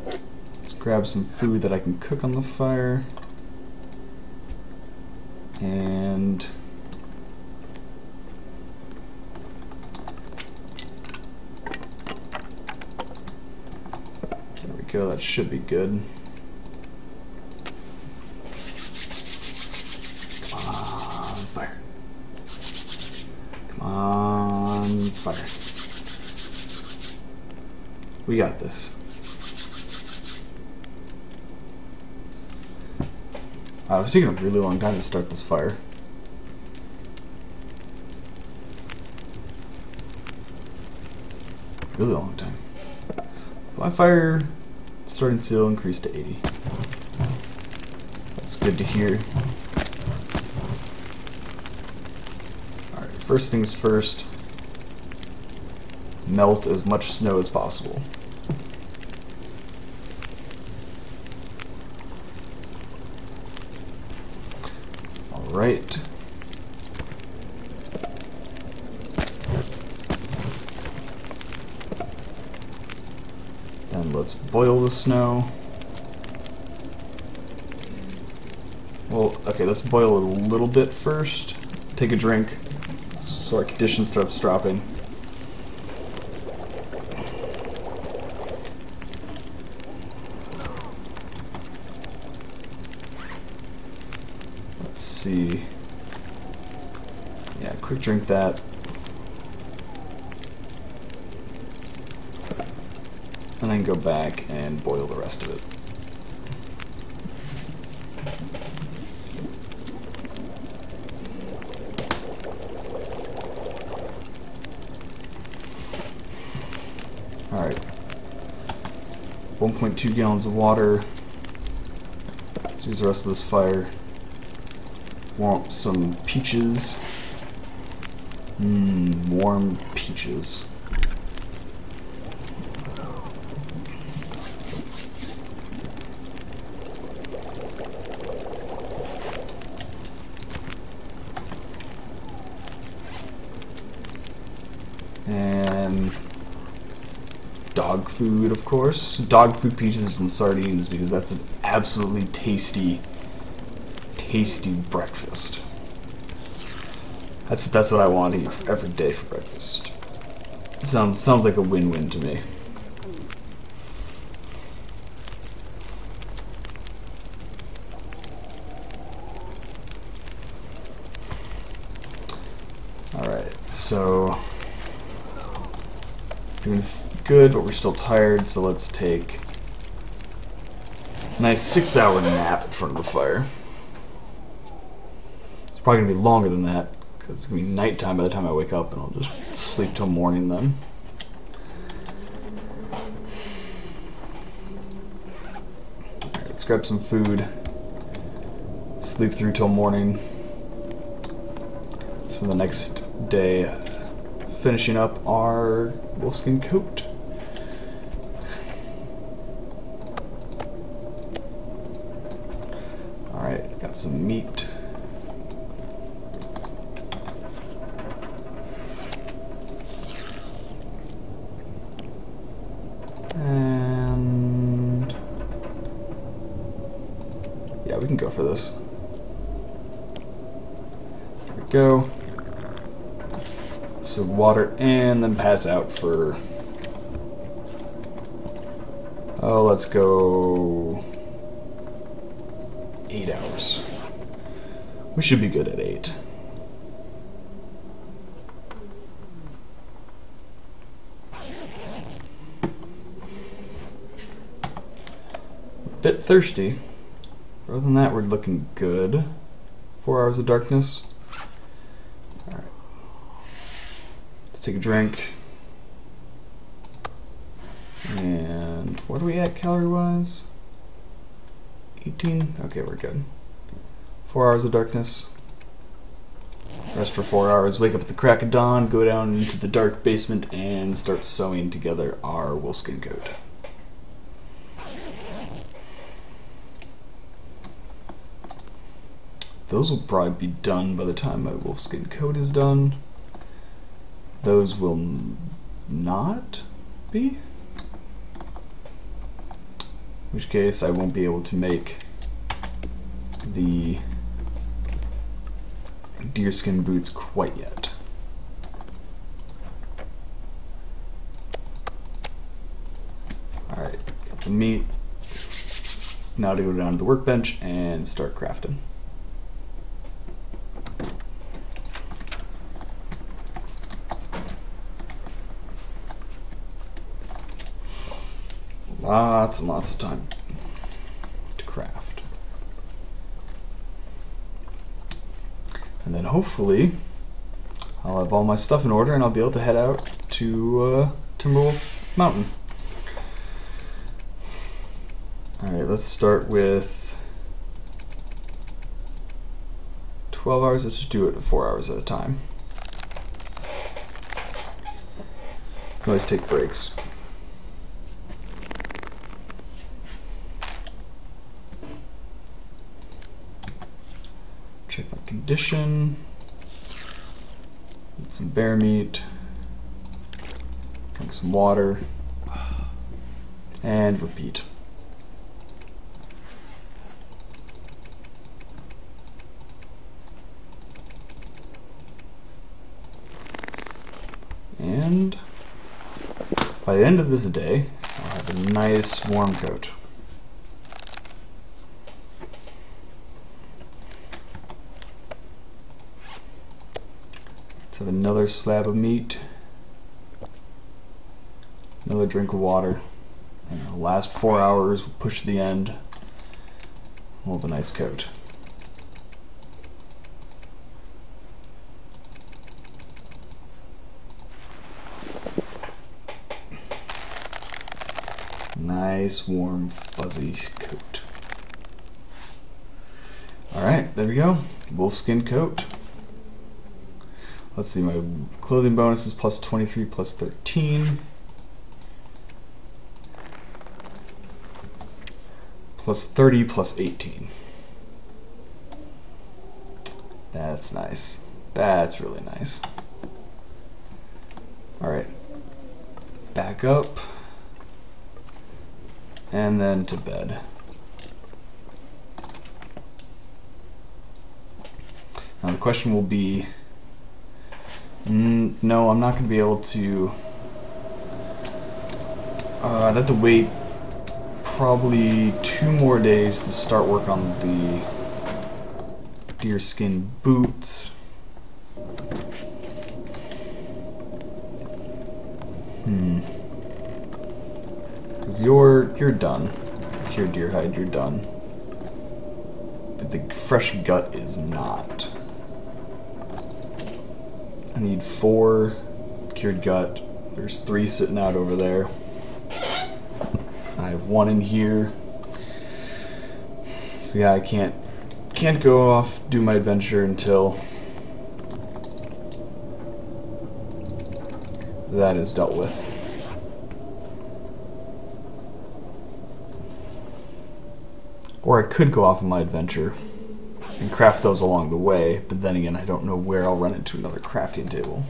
A: Let's grab some food that I can cook on the fire. And there we go, that should be good. Come on, fire. Come on, fire. We got this. I was taking a really long time to start this fire. Really long time. My fire starting seal increased to 80. That's good to hear. Alright, first things first. Melt as much snow as possible. Right. Then let's boil the snow. Well, okay, let's boil it a little bit first. Take a drink so our condition starts dropping. Let's see. Yeah, quick drink that. And then go back and boil the rest of it. Alright. 1.2 gallons of water. Let's use the rest of this fire. Want some peaches. Warm peaches. And dog food, of course. Dog food, peaches, and sardines, because that's an absolutely tasty breakfast. That's what I want to eat every day for breakfast. Sounds like a win-win to me. Alright, so doing good, but we're still tired, so let's take a nice 6-hour nap in front of the fire. It's probably going to be longer than that, because it's going to be nighttime by the time I wake up, and I'll just sleep till morning then. Alright, let's grab some food, sleep through till morning. So the next day, finishing up our wolfskin coat. Alright, got some meat. And yeah, we can go for this. There we go. So water and then pass out for, oh, let's go 8 hours. We should be good at 8. bit thirsty. Other than that, we're looking good. 4 hours of darkness. Alright. Let's take a drink. And what are we at calorie-wise? 18? Okay, we're good. 4 hours of darkness. Rest for 4 hours, wake up at the crack of dawn, go down into the dark basement, and start sewing together our wolfskin coat. Those will probably be done by the time my wolfskin coat is done. Those will not be. In which case I won't be able to make the deerskin boots quite yet. Alright, got the meat. Now to go down to the workbench and start crafting. Lots and lots of time to craft. And then hopefully I'll have all my stuff in order and I'll be able to head out to Timberwolf Mountain. Alright, let's start with 12 hours. Let's just do it 4 hours at a time. You can always take breaks. Check my condition. Eat some bear meat. Drink some water. And repeat. And by the end of this day, I'll have a nice warm coat. Let's have another slab of meat, another drink of water, and the last 4 hours we'll push to the end. We'll have a nice coat. Nice, warm, fuzzy coat. Alright, there we go. Wolfskin coat. Let's see, my clothing bonus is plus 23, plus 13. Plus 30, plus 18. That's nice. That's really nice. Alright. Back up. And then to bed. Now the question will be, no, I'm not going to be able to, I'd have to wait probably 2 more days to start work on the deerskin boots. Because you're done. Cured deer hide, you're done. But the fresh gut is not. I need 4 cured gut. There's 3 sitting out over there. I have 1 in here. So yeah, I can't go off, do my adventure until that is dealt with. Or I could go off on my adventure and craft those along the way, but then again, I don't know where I'll run into another crafting table.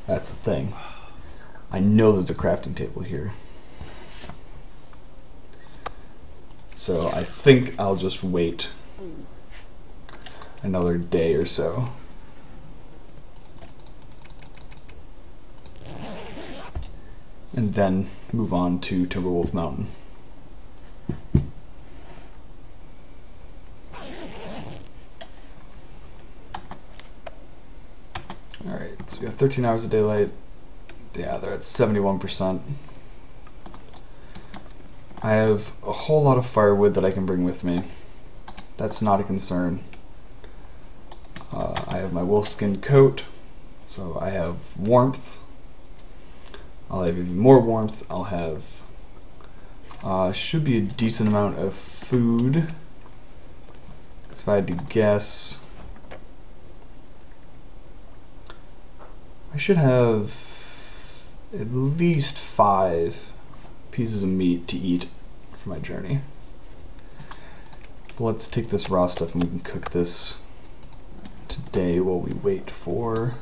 A: That's the thing. I know there's a crafting table here. So I think I'll just wait another day or so. And then move on to Timberwolf Mountain. Alright, so we have 13 hours of daylight. Yeah, they're at 71%. I have a whole lot of firewood that I can bring with me. That's not a concern. I have my wolfskin coat, so I have warmth. I'll have even more warmth. I'll have should be a decent amount of food. So if I had to guess, I should have at least 5 pieces of meat to eat for my journey. But let's take this raw stuff and we can cook this today while we wait for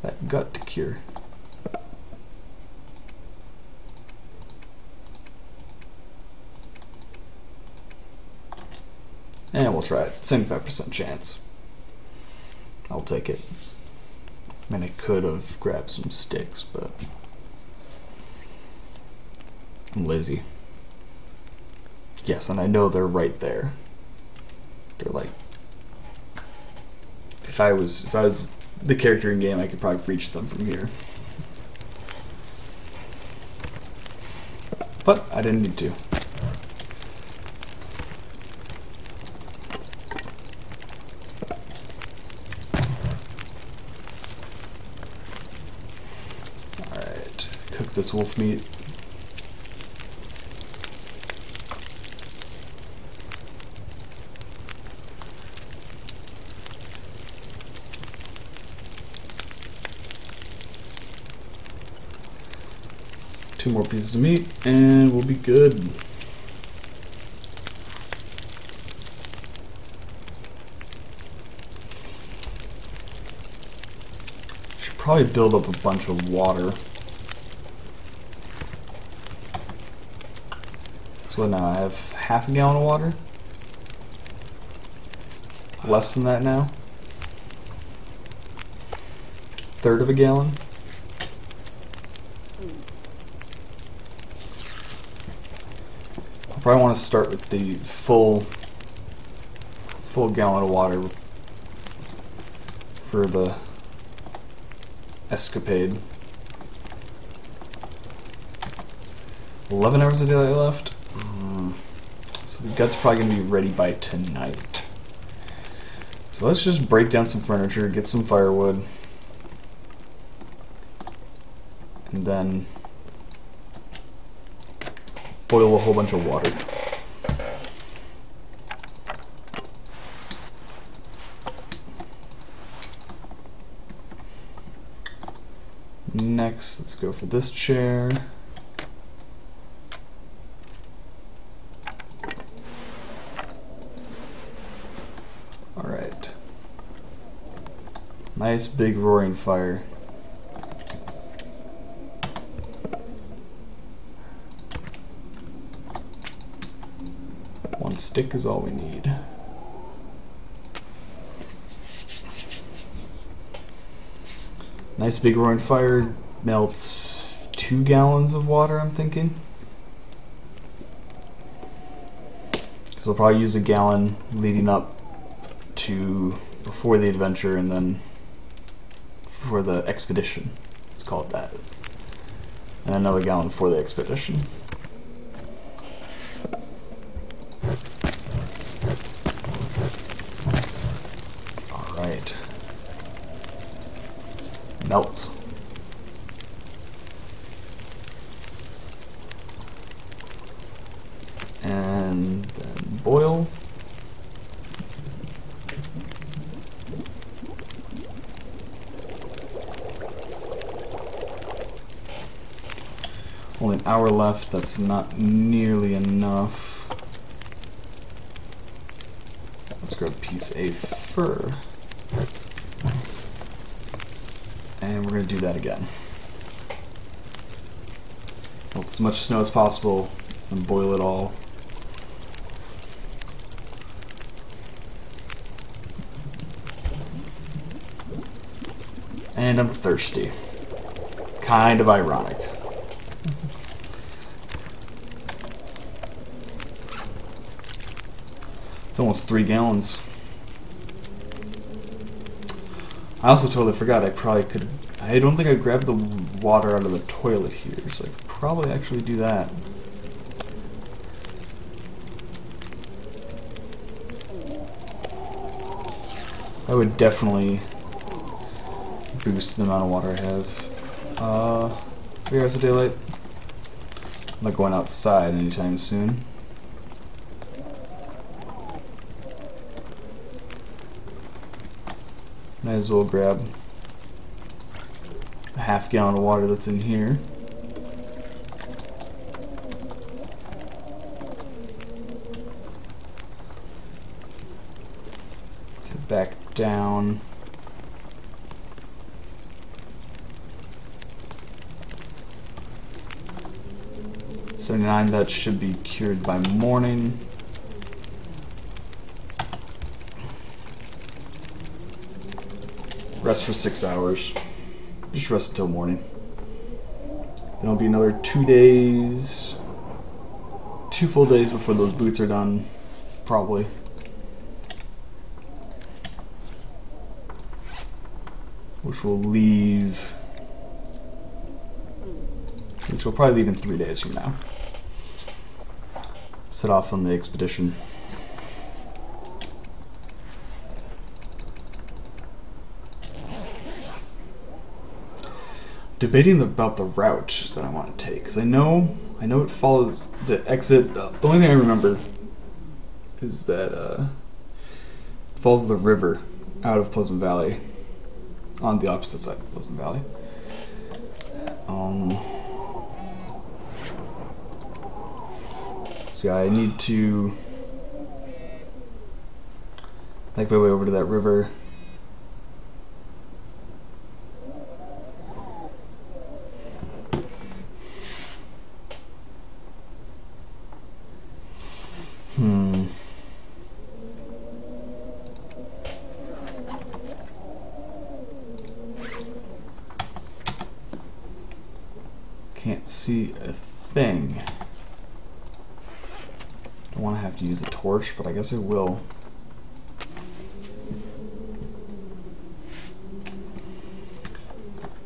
A: that gut to cure. And we'll try it. 75% chance. I'll take it. I mean, I could have grabbed some sticks, but I'm lazy. Yes, and I know they're right there. They're like, if I was the character in game, I could probably reach them from here. But I didn't need to. Alright, cook this wolf meat. Two more pieces of meat, and we'll be good. Should probably build up a bunch of water. So now I have half a gallon of water. Less than that now. Third of a gallon. I probably want to start with the full gallon of water for the escapade. 11 hours of daylight left. So the gut's probably going to be ready by tonight. So let's just break down some furniture, get some firewood, and then boil a whole bunch of water. Next, let's go for this chair. Alright. Nice big roaring fire. One stick is all we need. Nice big roaring fire melts 2 gallons of water, I'm thinking. Because I'll probably use a gallon leading up to before the adventure and then for the expedition. Let's call it that. And another gallon for the expedition. Alright. Melt. And then boil. Only an hour left, that's not nearly enough. Let's grab piece A fur. And we're going to do that again. Melt as much snow as possible and boil it all. And I'm thirsty. Kind of ironic. It's almost 3 gallons. I also totally forgot I probably could. I don't think I grabbed the water out of the toilet here, so I could probably actually do that. I would definitely boost the amount of water I have. 3 hours of daylight. I'm not going outside anytime soon. Might as well grab a half gallon of water that's in here. Let's head back down. That should be cured by morning. Rest for 6 hours. Just rest until morning. Then it'll be another 2 days, 2 full days before those boots are done, probably. Which will probably leave in 3 days from now. Set off on the expedition. Debating about the route that I want to take, because I know it follows the exit. The only thing I remember is that it follows the river out of Pleasant Valley on the opposite side of Pleasant Valley. So yeah, I need to make my way over to that river. Can't see a thing. Don't want to have to use a torch, but I guess I will.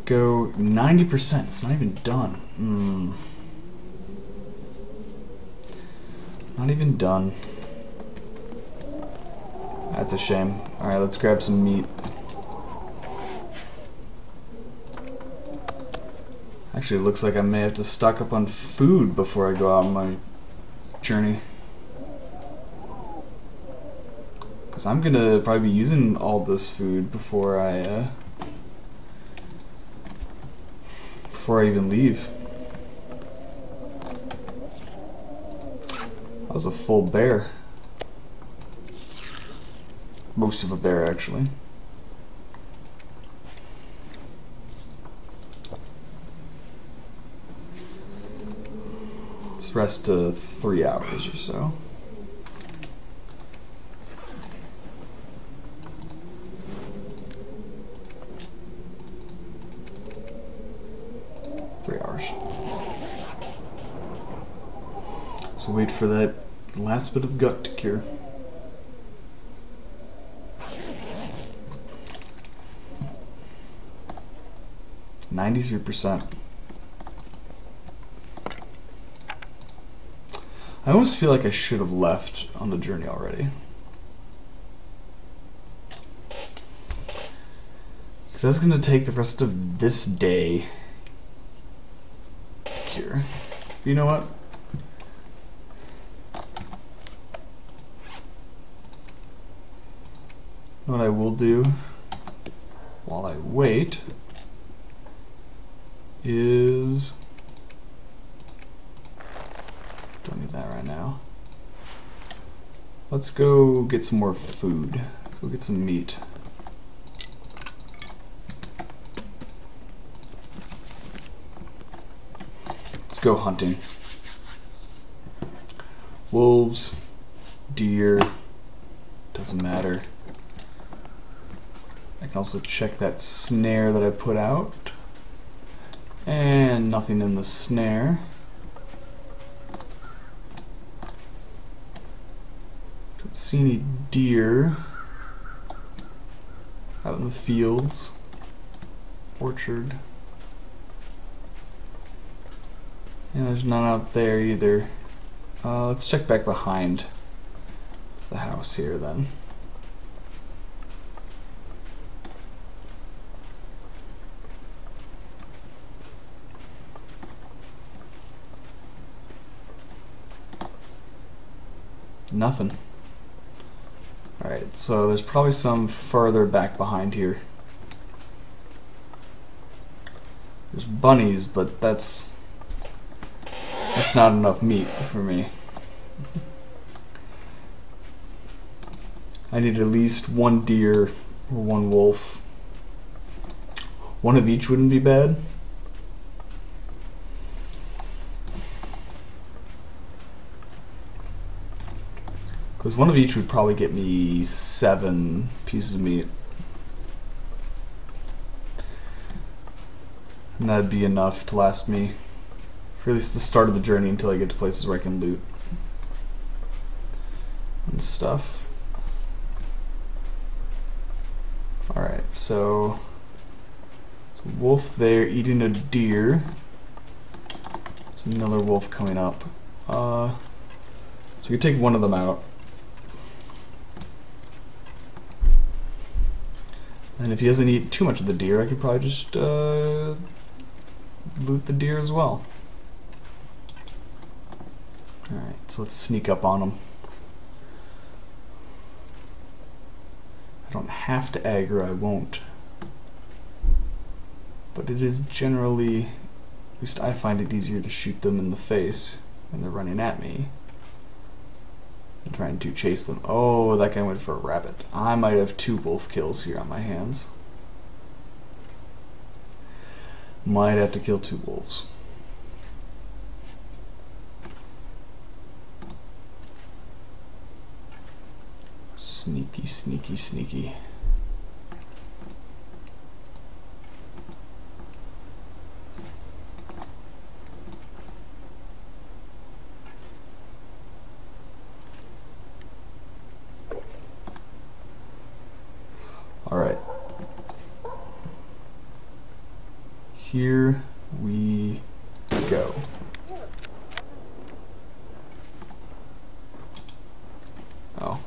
A: Go 90%. It's not even done. Not even done. That's a shame. Alright, let's grab some meat. Actually, it looks like I may have to stock up on food before I go out on my journey. Because I'm gonna probably be using all this food before I even leave. That was a full bear. Most of a bear, actually. Let's rest 3 hours or so. So wait for that last bit of gut to cure. %. I almost feel like I should have left on the journey already. Because that's going to take the rest of this day to cure. You know what? What I will do while I wait is, don't need that right now. Let's go get some more food. Let's go get some meat. Let's go hunting. Wolves, deer, doesn't matter. I can also check that snare that I put out. And nothing in the snare. Don't see any deer out in the fields. Orchard. And there's none out there either. Let's check back behind the house here then. Nothing. Alright, so there's probably some further back behind here. There's bunnies, but that's not enough meat for me. I need at least one deer or one wolf. One of each wouldn't be bad. Because one of each would probably get me 7 pieces of meat. And that'd be enough to last me for at least the start of the journey until I get to places where I can loot and stuff. Alright, so there's a wolf there eating a deer. There's another wolf coming up. So we can take one of them out. And if he doesn't eat too much of the deer, I could probably just loot the deer as well. Alright, so let's sneak up on him. I don't have to aggro, I won't. But it is generally, at least I find it easier to shoot them in the face when they're running at me than trying to chase them. Oh, that guy went for a rabbit. I might have 2 wolf kills here on my hands. Might have to kill 2 wolves. Sneaky, sneaky, sneaky. Alright. Here we go. Oh.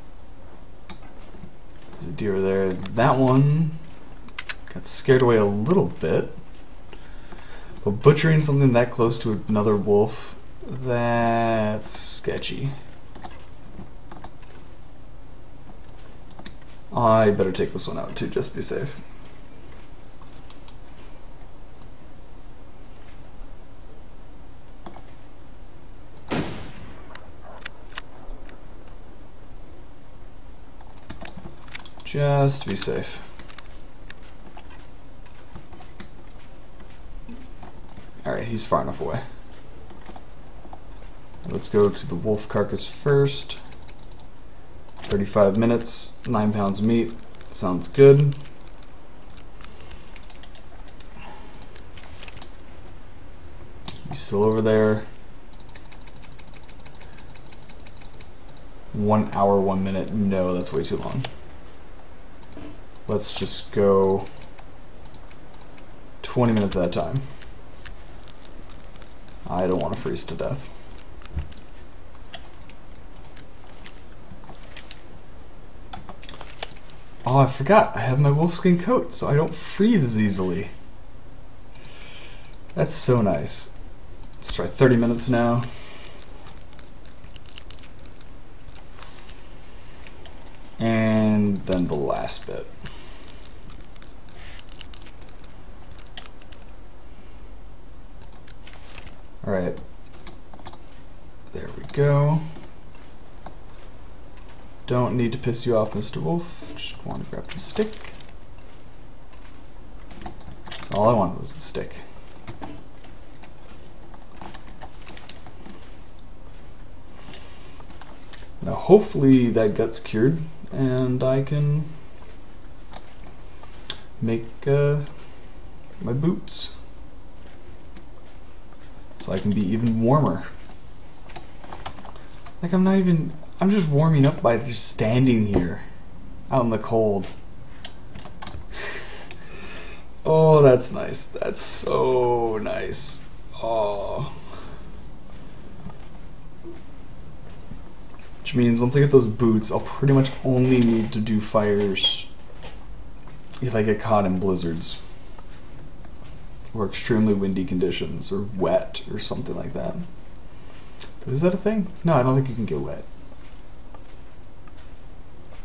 A: There's a deer there. That one got scared away a little bit. But butchering something that close to another wolf, that's sketchy. I better take this one out too, just to be safe. Just to be safe. Alright, he's far enough away. Let's go to the wolf carcass first. 35 minutes, 9 pounds of meat. Sounds good. He's still over there. 1 hour, 1 minute. No, that's way too long. Let's just go 20 minutes at a time. I don't want to freeze to death. Oh, I forgot. I have my wolfskin coat, so I don't freeze as easily. That's so nice. Let's try 30 minutes now. And then the last bit. Alright. There we go. Don't need to piss you off, Mr. Wolf. Just want to grab the stick. So all I wanted was the stick. Now hopefully that gut's cured and I can make my boots so I can be even warmer. Like I'm just warming up by just standing here out in the cold. Oh, that's nice. That's so nice. Oh. Which means once I get those boots, I'll pretty much only need to do fires if I get caught in blizzards or extremely windy conditions or wet or something like that. But is that a thing? No, I don't think you can get wet.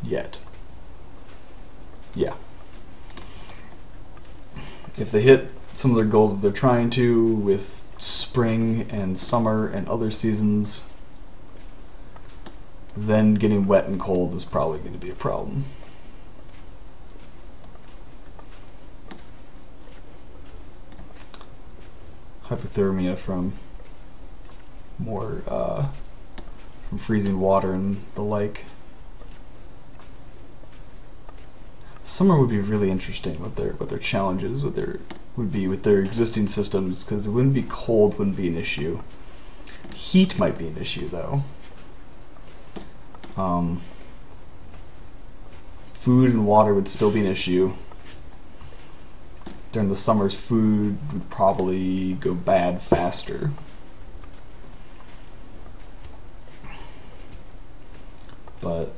A: yet. Yeah. If they hit some of their goals that they're trying to with spring and summer and other seasons, then getting wet and cold is probably going to be a problem. Hypothermia from from freezing water and the like. Summer would be really interesting. What their challenges would be with their existing systems, because it wouldn't be cold, wouldn't be an issue. Heat might be an issue though. Food and water would still be an issue. During the summers, food would probably go bad faster. But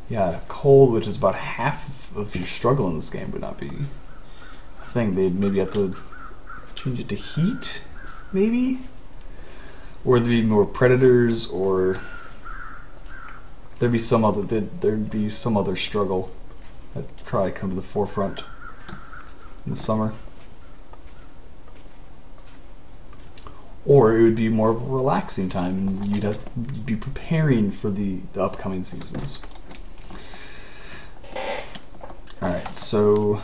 A: yeah, cold, which is about half of your struggle in this game, would not be a thing. They'd maybe have to change it to heat, maybe? Or there'd be more predators, or there'd be some other struggle that'd probably come to the forefront in the summer. Or it would be more of a relaxing time, and you'd be preparing for the upcoming seasons. Alright, so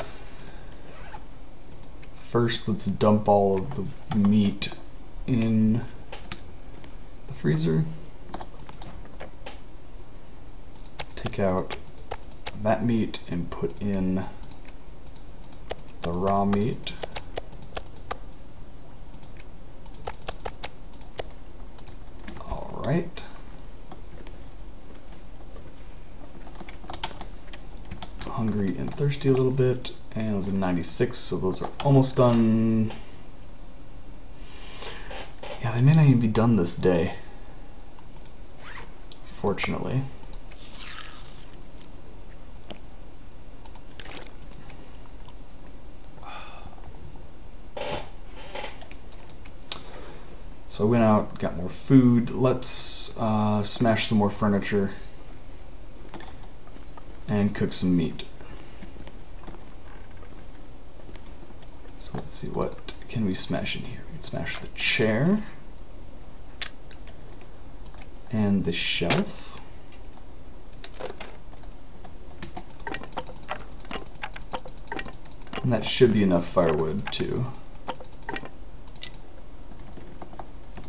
A: first let's dump all of the meat in the freezer. Take out that meat and put in the raw meat. Alright. Hungry and thirsty a little bit, and those are 96, so those are almost done. Yeah, they may not even be done this day, fortunately. So I went out, got more food. Let's smash some more furniture and cook some meat. So let's see, what can we smash in here? We can smash the chair and the shelf. And that should be enough firewood to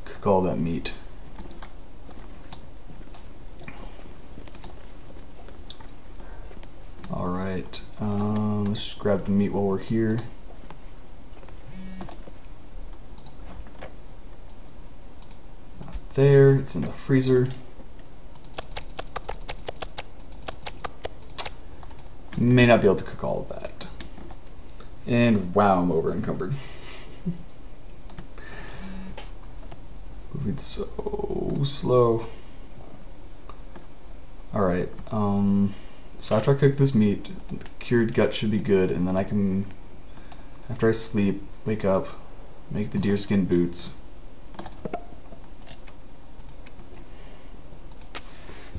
A: cook all that meat. Alright, let's just grab the meat while we're here. Not there, it's in the freezer. May not be able to cook all of that. And wow, I'm over encumbered. Moving so slow. Alright, so after I cook this meat, the cured gut should be good, and then I can, after I sleep, wake up, make the deerskin boots.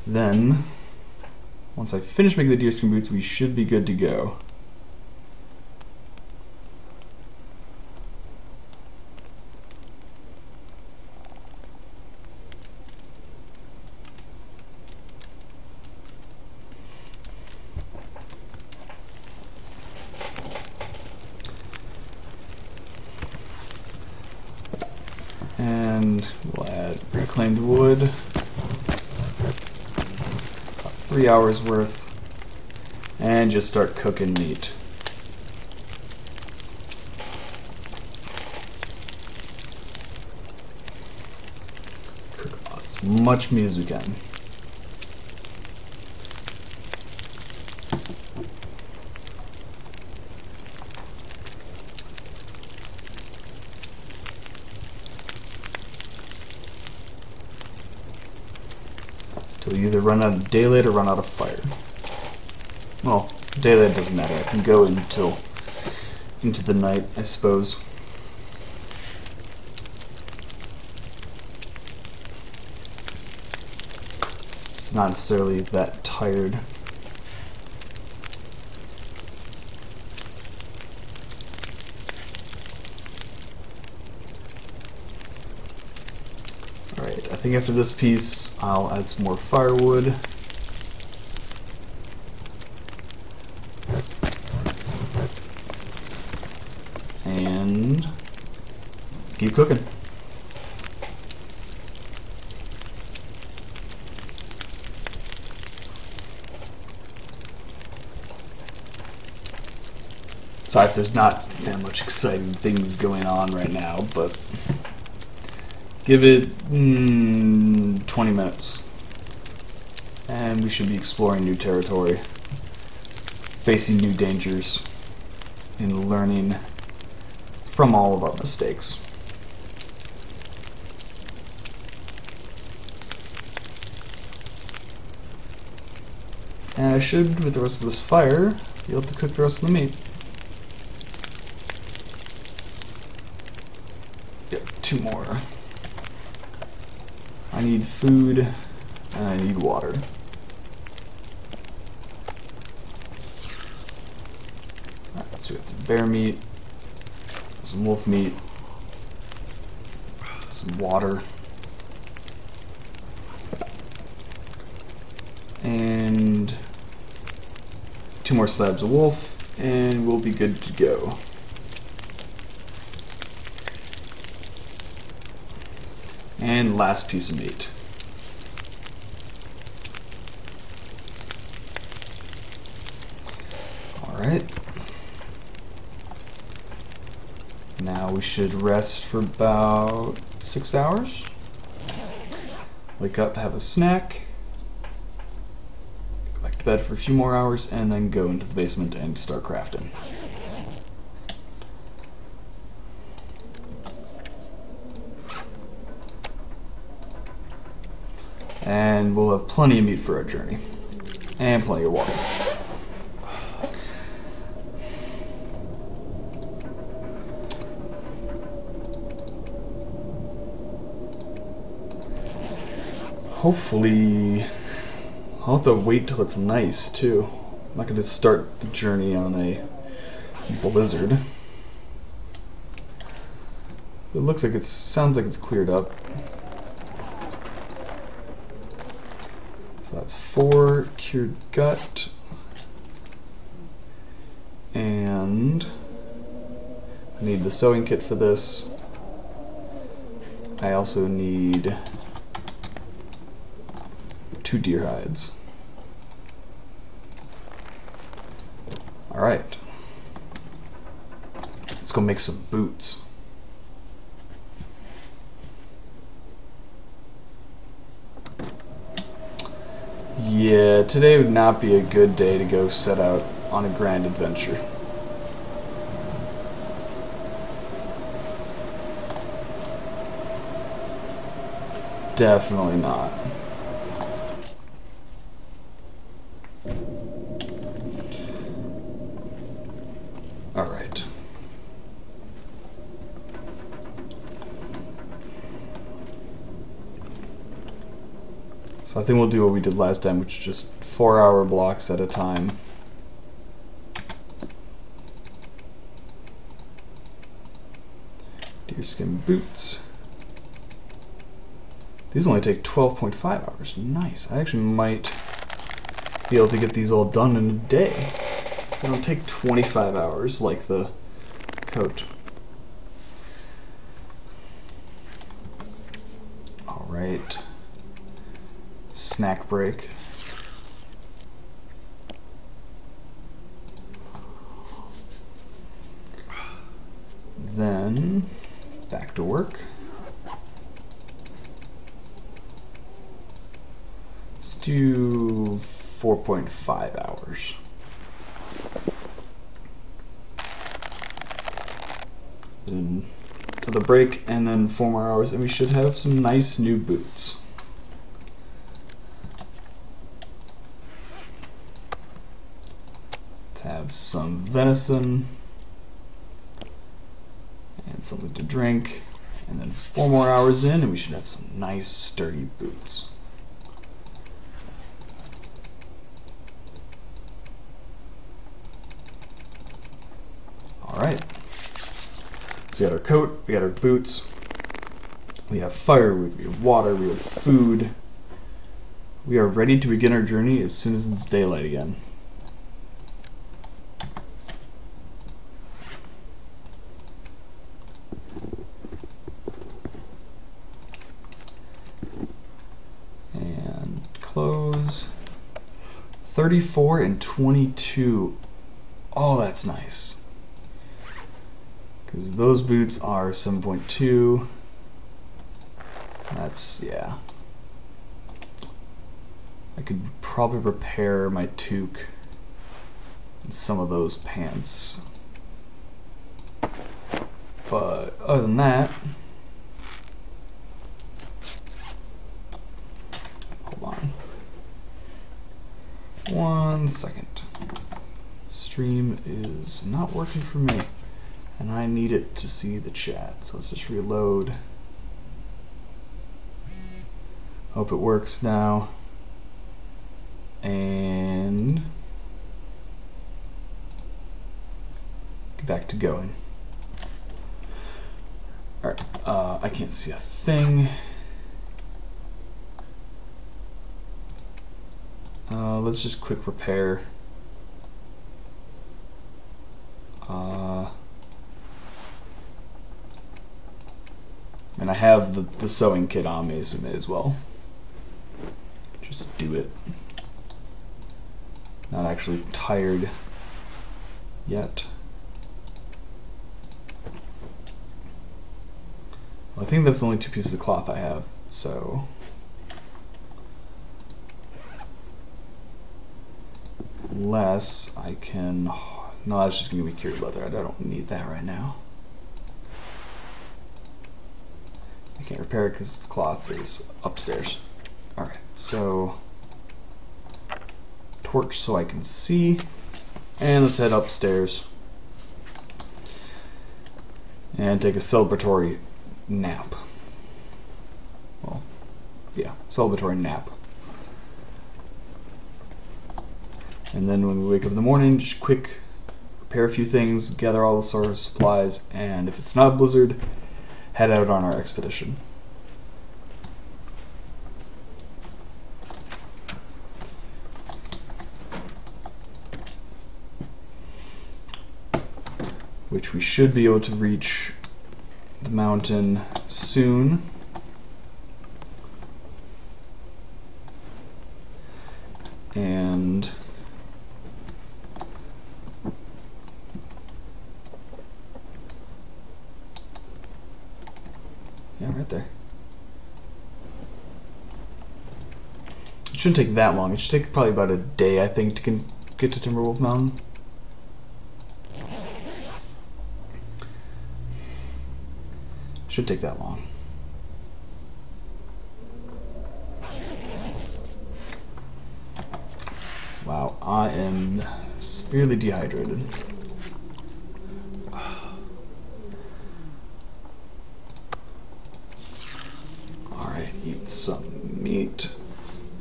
A: Then, once I finish making the deerskin boots, we should be good to go. And we'll add reclaimed wood, about 3 hours worth, and just start cooking meat. Cook as much meat as we can. Till you either run out of daylight or run out of fire. Well, daylight doesn't matter. I can go into the night, I suppose. It's not necessarily that tired. Alright, I think after this piece I'll add some more firewood. And keep cooking. Sorry if there's not that much exciting things going on right now, but give it 20 minutes and we should be exploring new territory, facing new dangers, and learning from all of our mistakes. And I should, with the rest of this fire, be able to cook the rest of the meat. Yep, 2 more. I need food, and I need water. Alright, so we got some bear meat, some wolf meat, some water, and 2 more slabs of wolf, and we'll be good to go. And last piece of meat. Alright. Now we should rest for about 6 hours. Wake up, have a snack. Go back to bed for a few more hours, and then go into the basement and start crafting. And we'll have plenty of meat for our journey. And plenty of water. Hopefully, I'll have to wait till it's nice too. I'm not going to start the journey on a blizzard. It looks like sounds like it's cleared up. So that's 4 cured gut. And I need the sewing kit for this. I also need 2 deer hides. Alright. Let's go make some boots. Yeah, today would not be a good day to go set out on a grand adventure. Definitely not. Alright. So I think we'll do what we did last time, which is just 4-hour blocks at a time. Deerskin boots. These only take 12.5 hours. Nice. I actually might be able to get these all done in a day. They don't take 25 hours like the coat. Alright. Snack break. Then back to work. Let's do 4.5 hours. Then another break, and then 4 more hours, and we should have some nice new boots. Let's have some venison and something to drink, and then 4 more hours in, and we should have some nice sturdy boots. So we got our coat, we got our boots, we have fire, we have water, we have food. We are ready to begin our journey as soon as it's daylight again. And close. 34 and 22. Oh, that's nice. Because those boots are 7.2. That's, yeah. I could probably repair my toque and some of those pants. But other than that, hold on. 1 second. Stream is not working for me, and I need it to see the chat. So let's just reload. Hope it works now. And get back to going. Alright, I can't see a thing. Let's just quick repair. And I have the sewing kit on me, so may as well just do it. Not actually tired yet. Well, I think that's the only 2 pieces of cloth I have, so unless I can, no, that's just gonna be cured leather. I don't need that right now. I can't repair it because the cloth is upstairs. Alright, so torch so I can see, and let's head upstairs and take a celebratory nap. Well, yeah, celebratory nap. And then when we wake up in the morning, just quick repair a few things, gather all the sort of supplies, and if it's not a blizzard, head out on our expedition. Which we should be able to reach the mountain soon. And yeah, right there. It shouldn't take that long. It should take probably about a day, I think, to get to Timberwolf Mountain. Should take that long. Wow, I am severely dehydrated. Alright, eat some meat.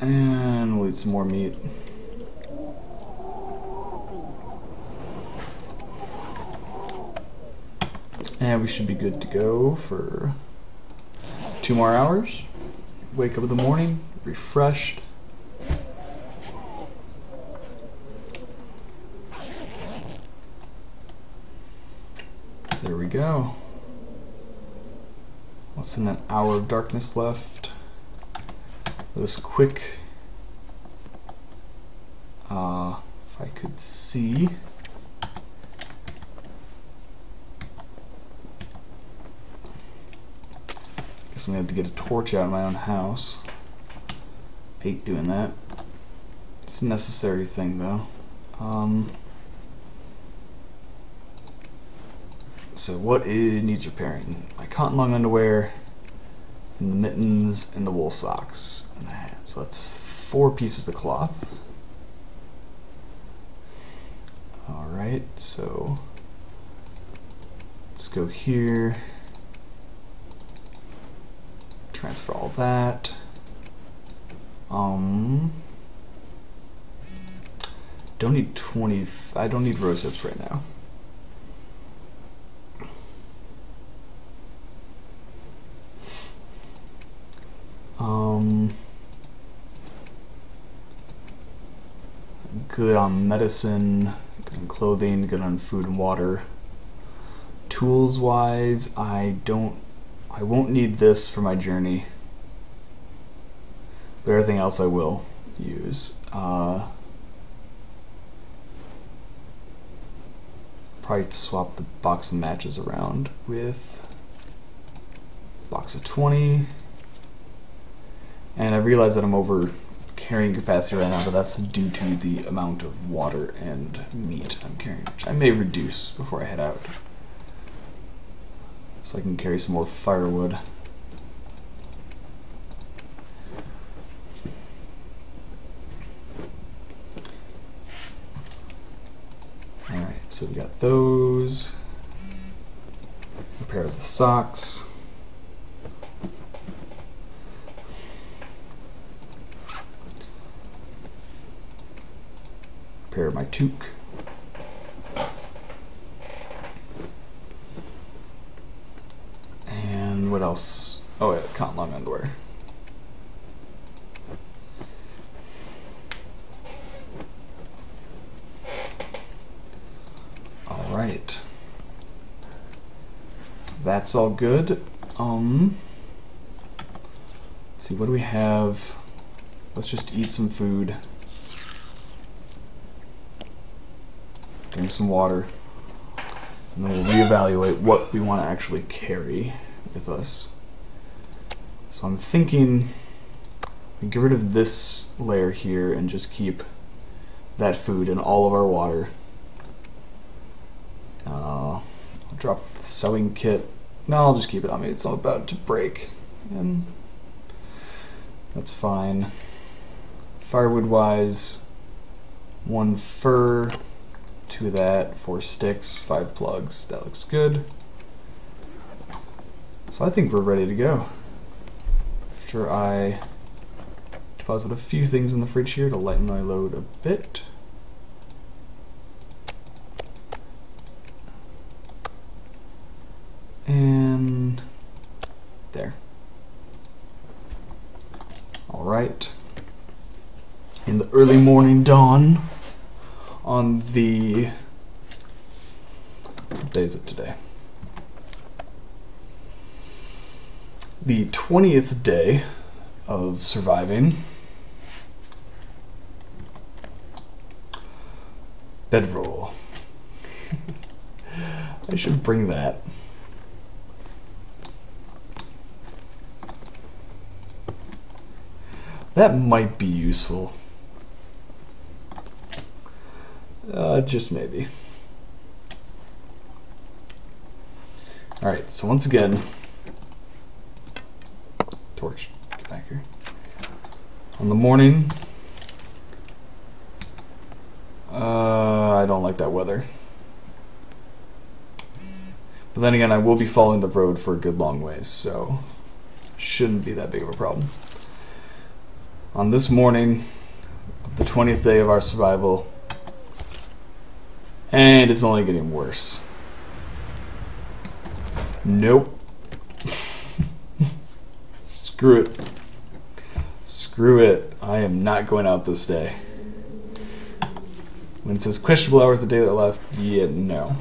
A: And we'll eat some more meat. And we should be good to go for 2 more hours. Wake up in the morning, refreshed. There we go. Less than an hour of darkness left. Let us quick, if I could see. Guess I'm gonna have to get a torch out of my own house. I hate doing that. It's a necessary thing though. So what it needs repairing? My cotton long underwear, and the mittens, and the wool socks, and the hat. So that's 4 pieces of cloth. Alright, so let's go here. Transfer all that. Don't need 20. I don't need rose hips right now. Good on medicine, good on clothing, good on food and water. Tools wise, I won't need this for my journey, but everything else I will use. Probably swap the box of matches around with box of 20. And I realize that I'm over carrying capacity right now, but that's due to the amount of water and meat I'm carrying, which I may reduce before I head out, so I can carry some more firewood. Alright, so we got those. A pair of the socks. Pair of my toque. And what else? Oh yeah, cotton long underwear. Alright. That's all good. Let's see, what do we have? Let's just eat some food. Drink some water, and then we'll reevaluate what we want to actually carry with us. So I'm thinking we get rid of this layer here and just keep that food and all of our water. I'll drop the sewing kit. No, I'll just keep it on me. It's all about to break, and that's fine. Firewood wise, 1 fir. 2 of that, 4 sticks, 5 plugs. That looks good. So I think we're ready to go. After I deposit a few things in the fridge here to lighten my load a bit. And there. Alright. In the early morning dawn, on the, what day is it today? The 20th day of surviving. Bedroll. I should bring that. That might be useful. Just maybe. Alright, so once again, torch, get back here. On the morning, I don't like that weather. But then again, I will be following the road for a good long ways, so shouldn't be that big of a problem. On this morning of the 20th day of our survival, and it's only getting worse. Nope. Screw it. Screw it. I am not going out this day. When it says questionable hours of daylight left, yeah, no.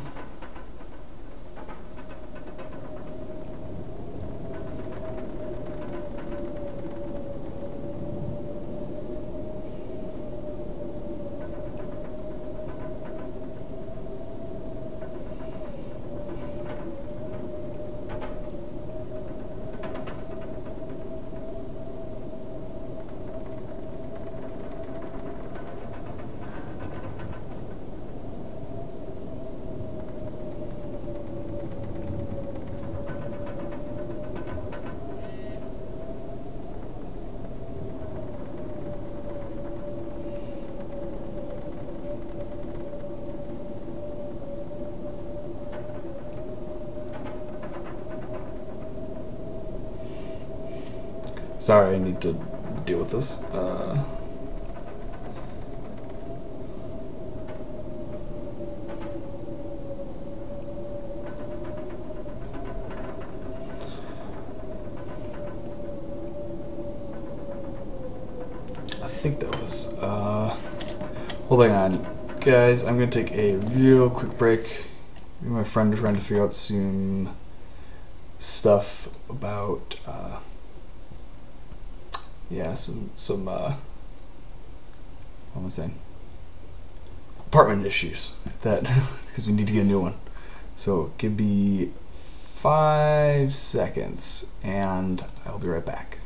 A: Sorry, I need to deal with this. think that was. Holding on. Guys, I'm going to take a real quick break. My friend is trying to figure out some stuff about, yeah, some what am I saying? Apartment issues. That, because we need to get a new one. So, give me 5 seconds, and I'll be right back.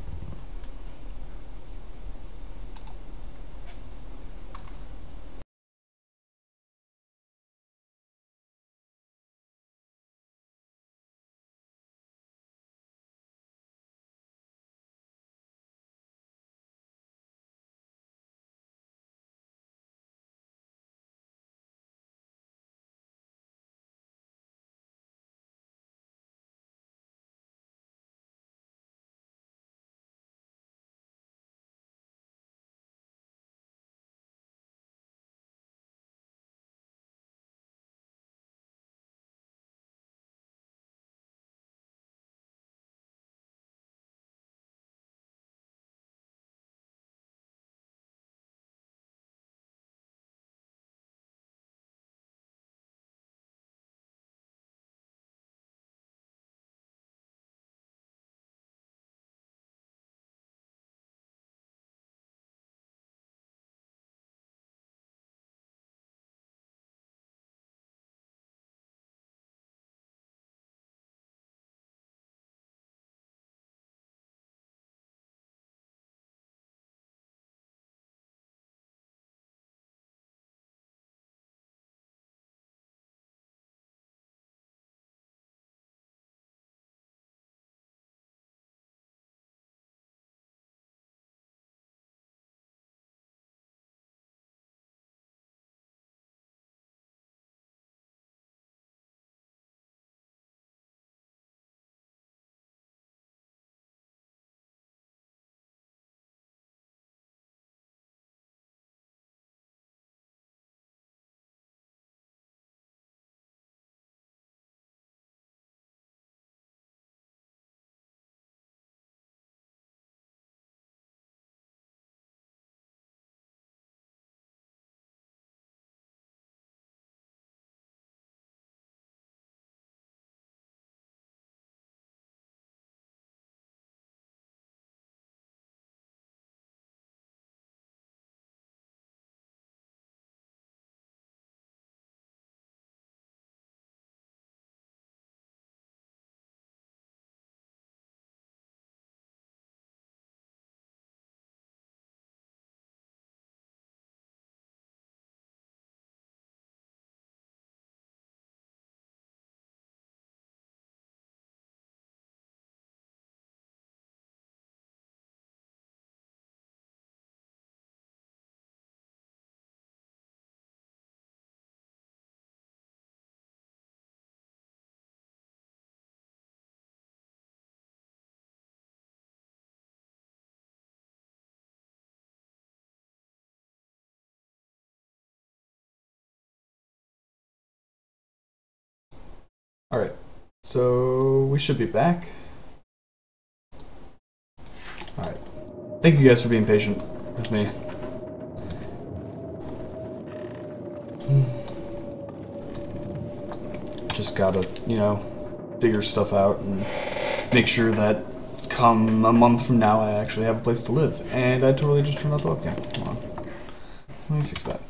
A: Alright, so we should be back. Alright, thank you guys for being patient with me. Just gotta, you know, figure stuff out and make sure that come a month from now I actually have a place to live. And I totally just turned out the webcam. Hold on. Let me fix that.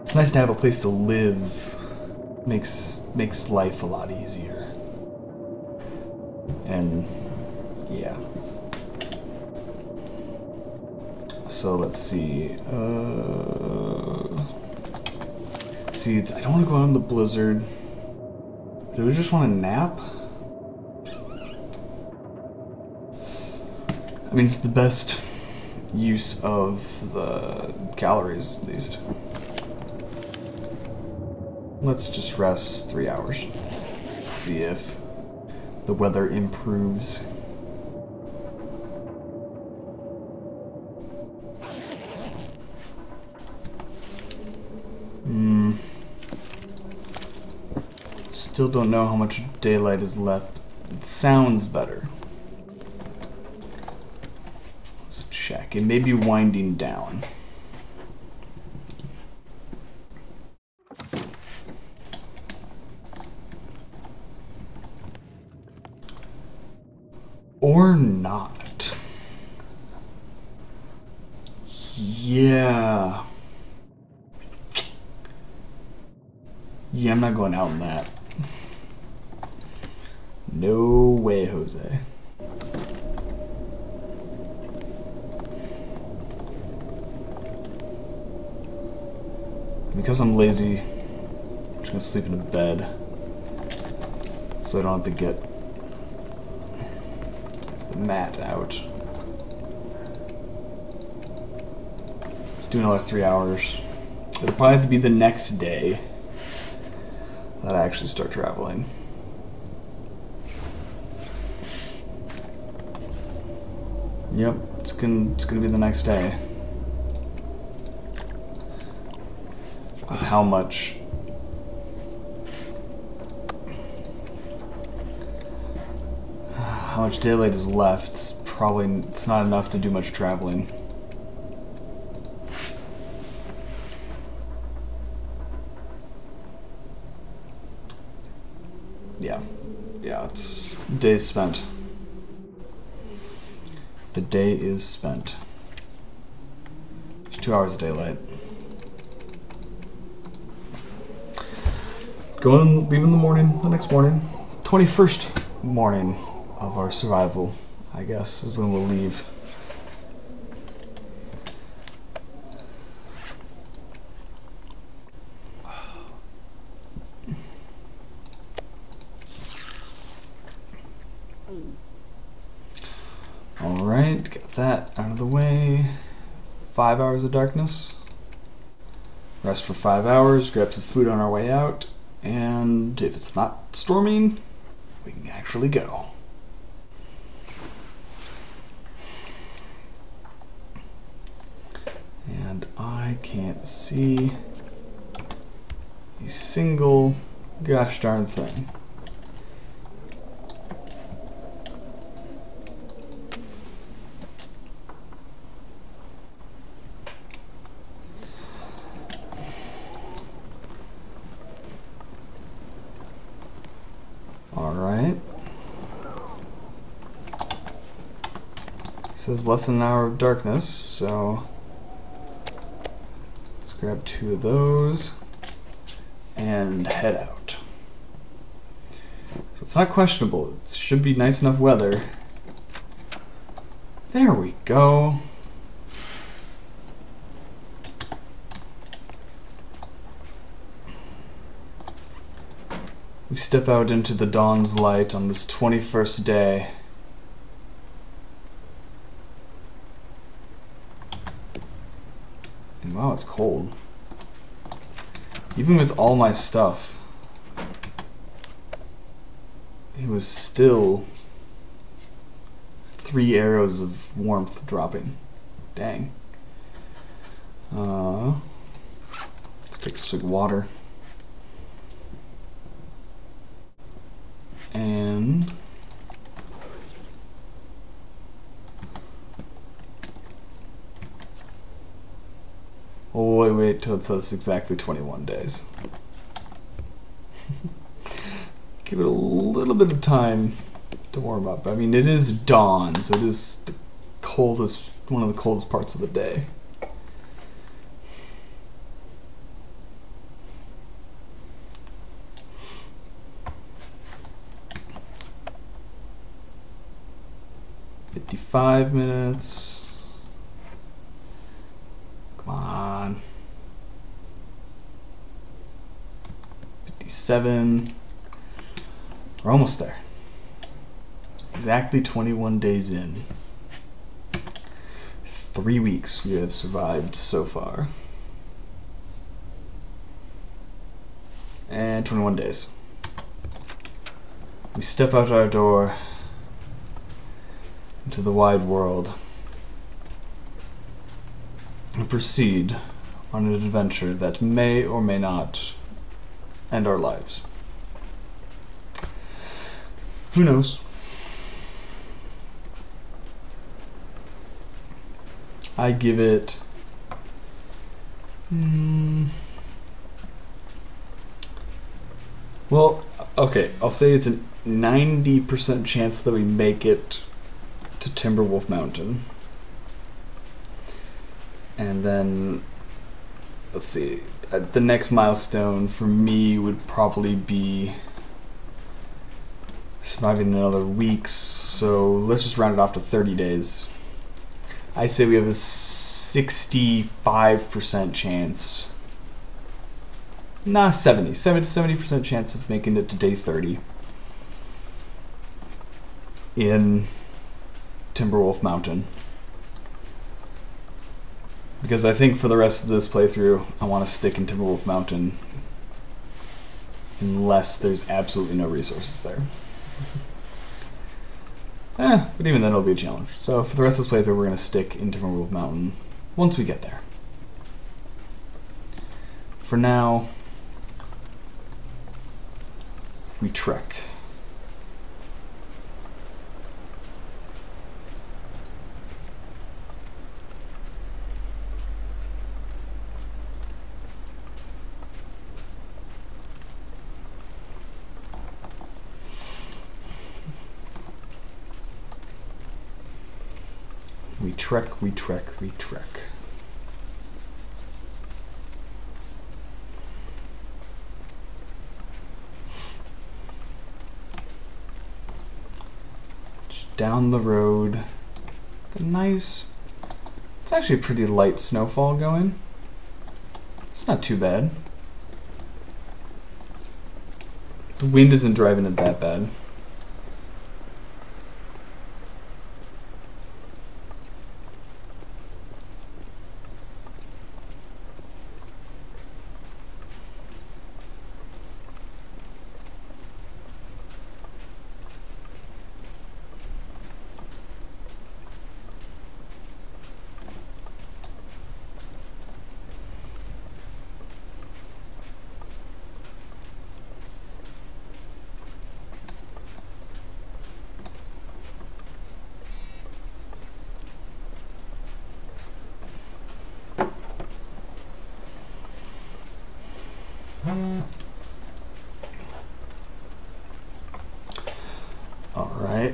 A: It's nice to have a place to live. Makes life a lot easier. And yeah. So let's see. See, I don't want to go out in the blizzard. Do we just want to nap? I mean, it's the best use of the calories, at least. Let's just rest 3 hours. See if the weather improves. Still don't know how much daylight is left It sounds better. Let's check. It may be winding down. Or not. Yeah. Yeah, I'm not going out in that. No way, Jose. Because I'm lazy, I'm just gonna sleep in a bed so I don't have to get the mat out. Let's do another 3 hours. It'll probably have to be the next day that I actually start traveling. Yep, it's gonna be the next day. With how much daylight is left, it's not enough to do much traveling. Yeah, it's days spent. The day is spent. There's 2 hours of daylight. Leaving the next morning. 21st morning of our survival, I guess, is when we'll leave. Alright, get that out of the way. 5 hours of darkness. Rest for 5 hours, grab some food on our way out, and if it's not storming, we can actually go. And I can't see a single gosh darn thing. Alright. It says less than an hour of darkness, so let's grab 2 of those and head out. So it's not questionable. It should be nice enough weather. There we go. We step out into the dawn's light on this 21st day. And wow, it's cold. Even with all my stuff, it was still 3 arrows of warmth dropping. Dang. Let's take a swig of water. And oh, wait till it says exactly 21 days. Give it a little bit of time to warm up. I mean, it is dawn, so it is the coldest, one of the coldest parts of the day. $55 minutes. Come on. 57. We're almost there. Exactly 21 days in. 3 weeks we have survived so far. And 21 days. We step out our door into the wide world and proceed on an adventure that may or may not end our lives. Who knows? I give it... Well, okay, I'll say it's a 90% chance that we make it to Timberwolf Mountain. And then, let's see, the next milestone for me would probably be surviving another week, so let's just round it off to 30 days. I say we have a 65% chance. Nah, 70% chance of making it to day 30 in Timberwolf Mountain. Because I think for the rest of this playthrough, I want to stick in Timberwolf Mountain unless there's absolutely no resources there. But even then it'll be a challenge. So for the rest of this playthrough, we're going to stick in Timberwolf Mountain once we get there. For now, we trek. We trek, we trek, we trek. Just down the road. It's actually a pretty light snowfall going. It's not too bad. The wind isn't driving it that bad. All right.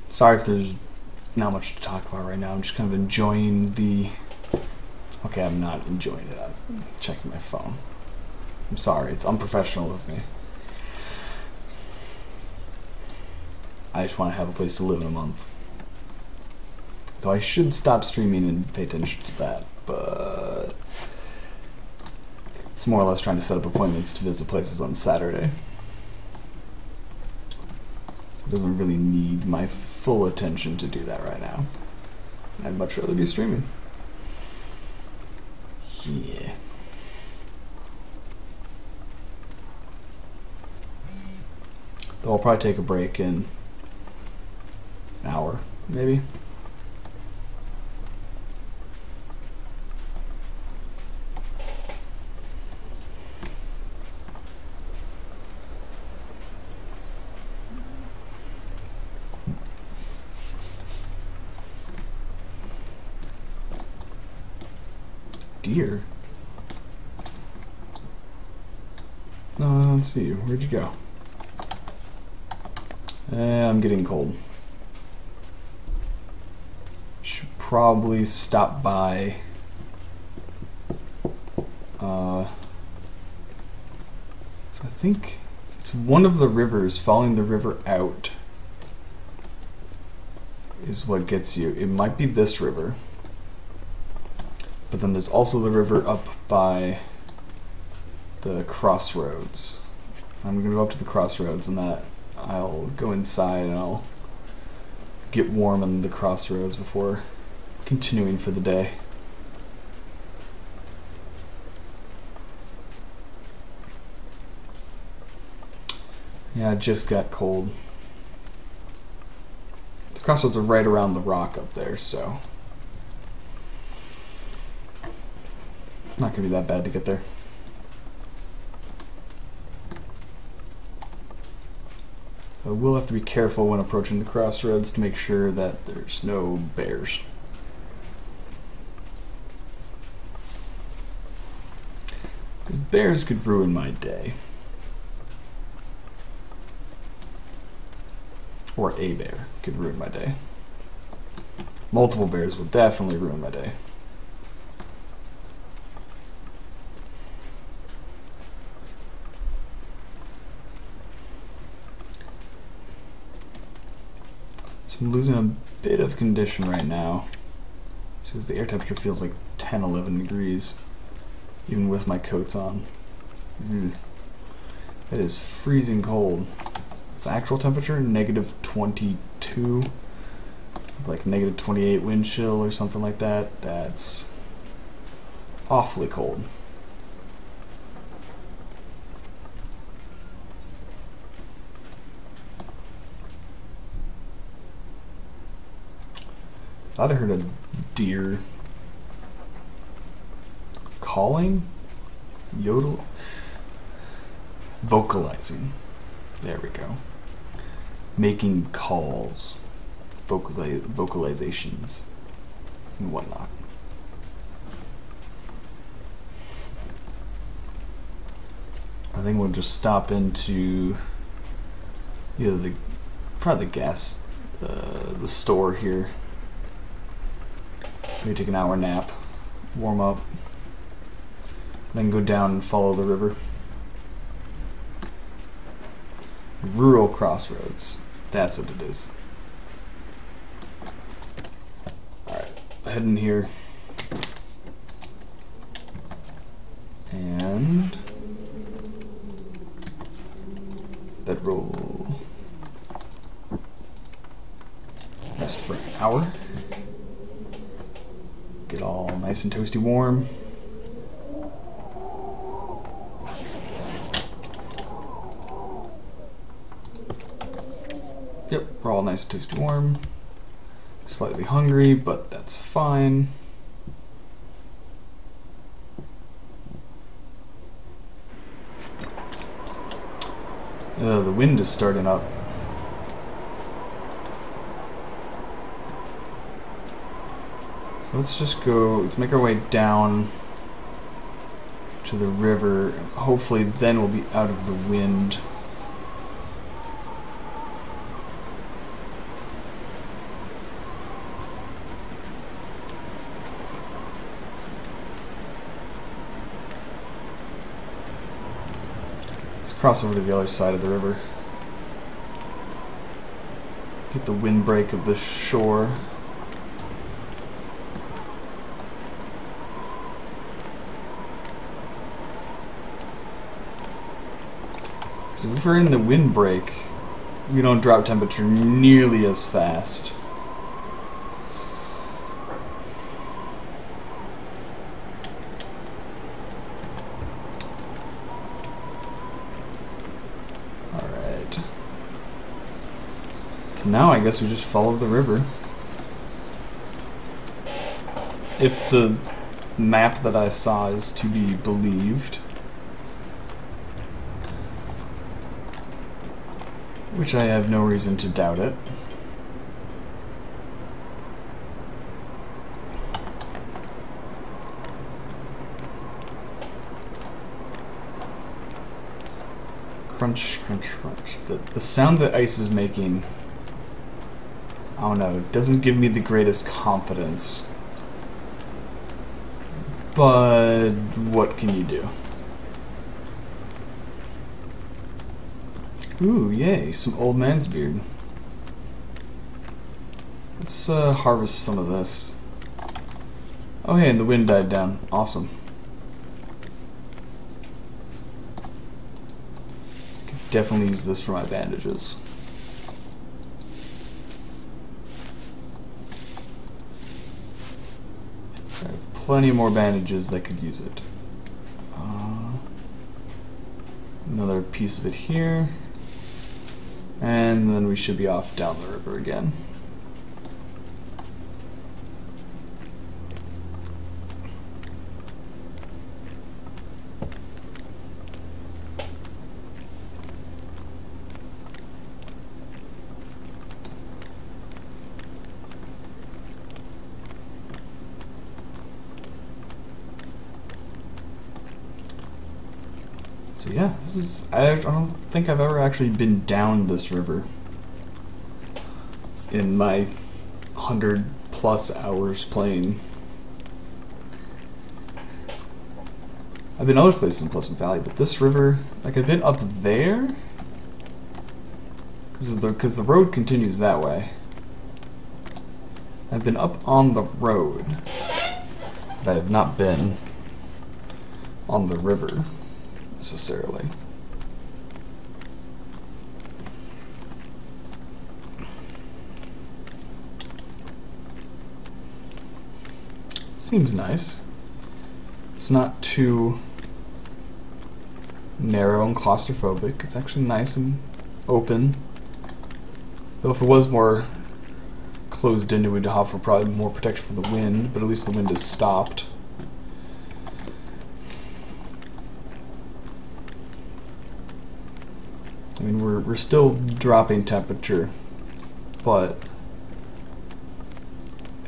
A: Sorry if there's not much to talk about right now. I'm just kind of enjoying the... Okay, I'm not enjoying it. I'm checking my phone. I'm sorry. It's unprofessional of me. I just want to have a place to live in a month. Though I should stop streaming and pay attention to that, but... It's more or less trying to set up appointments to visit places on Saturday. It doesn't really need my full attention to do that right now. I'd much rather be streaming. Yeah. Though I'll probably take a break in an hour, maybe. Deer? No, I don't see you. Where'd you go? I'm getting cold. Should probably stop by. So I think it's one of the rivers. Following the river out is what gets you. It might be this river. But then there's also the river up by the crossroads. I'm going to go up to the crossroads and that I'll go inside and I'll get warm in the crossroads before continuing for the day. Yeah, it just got cold. The crossroads are right around the rock up there, so not gonna be that bad to get there. I will have to be careful when approaching the crossroads to make sure that there's no bears. Because bears could ruin my day. Or a bear could ruin my day. Multiple bears will definitely ruin my day. So I'm losing a bit of condition right now because the air temperature feels like 10, 11 degrees even with my coats on. It is freezing cold. Its actual temperature, negative 22, like negative 28 wind chill or something like that. That's awfully cold. I thought I heard a deer calling? Yodel? Vocalizing. There we go. Making calls. Vocalizations. And whatnot. I think we'll just stop into either probably the gas, the store here. Maybe take an hour nap, warm up, then go down and follow the river. Rural crossroads. That's what it is. Alright, head in here. And bedroll. Rest for an hour. Get all nice and toasty warm. Yep, we're all nice and toasty warm. Slightly hungry, but that's fine. The wind is starting up. So let's make our way down to the river. Hopefully then we'll be out of the wind. Let's cross over to the other side of the river. Get the windbreak of the shore. So if we're in the windbreak, we don't drop temperature nearly as fast. Alright. So now I guess we just follow the river. If the map that I saw is to be believed. Which I have no reason to doubt it. Crunch, crunch, crunch. The sound that ice is making, I don't know, it doesn't give me the greatest confidence. But what can you do? Ooh, yay, some old man's beard. Let's harvest some of this. Oh hey, and the wind died down. Awesome. Could definitely use this for my bandages. I have plenty more bandages that could use it. Another piece of it here. And then we should be off down the river again. So yeah, this is, I don't think I've ever actually been down this river in my 100+ hours playing. I've been other places in Pleasant Valley, but this river, like I've been up there, because the road continues that way. I've been up on the road, but I have not been on the river necessarily. Seems nice. It's not too narrow and claustrophobic. It's actually nice and open. Though if it was more closed in, it would offer probably more protection from the wind, but at least the wind is stopped. I mean, we're still dropping temperature, but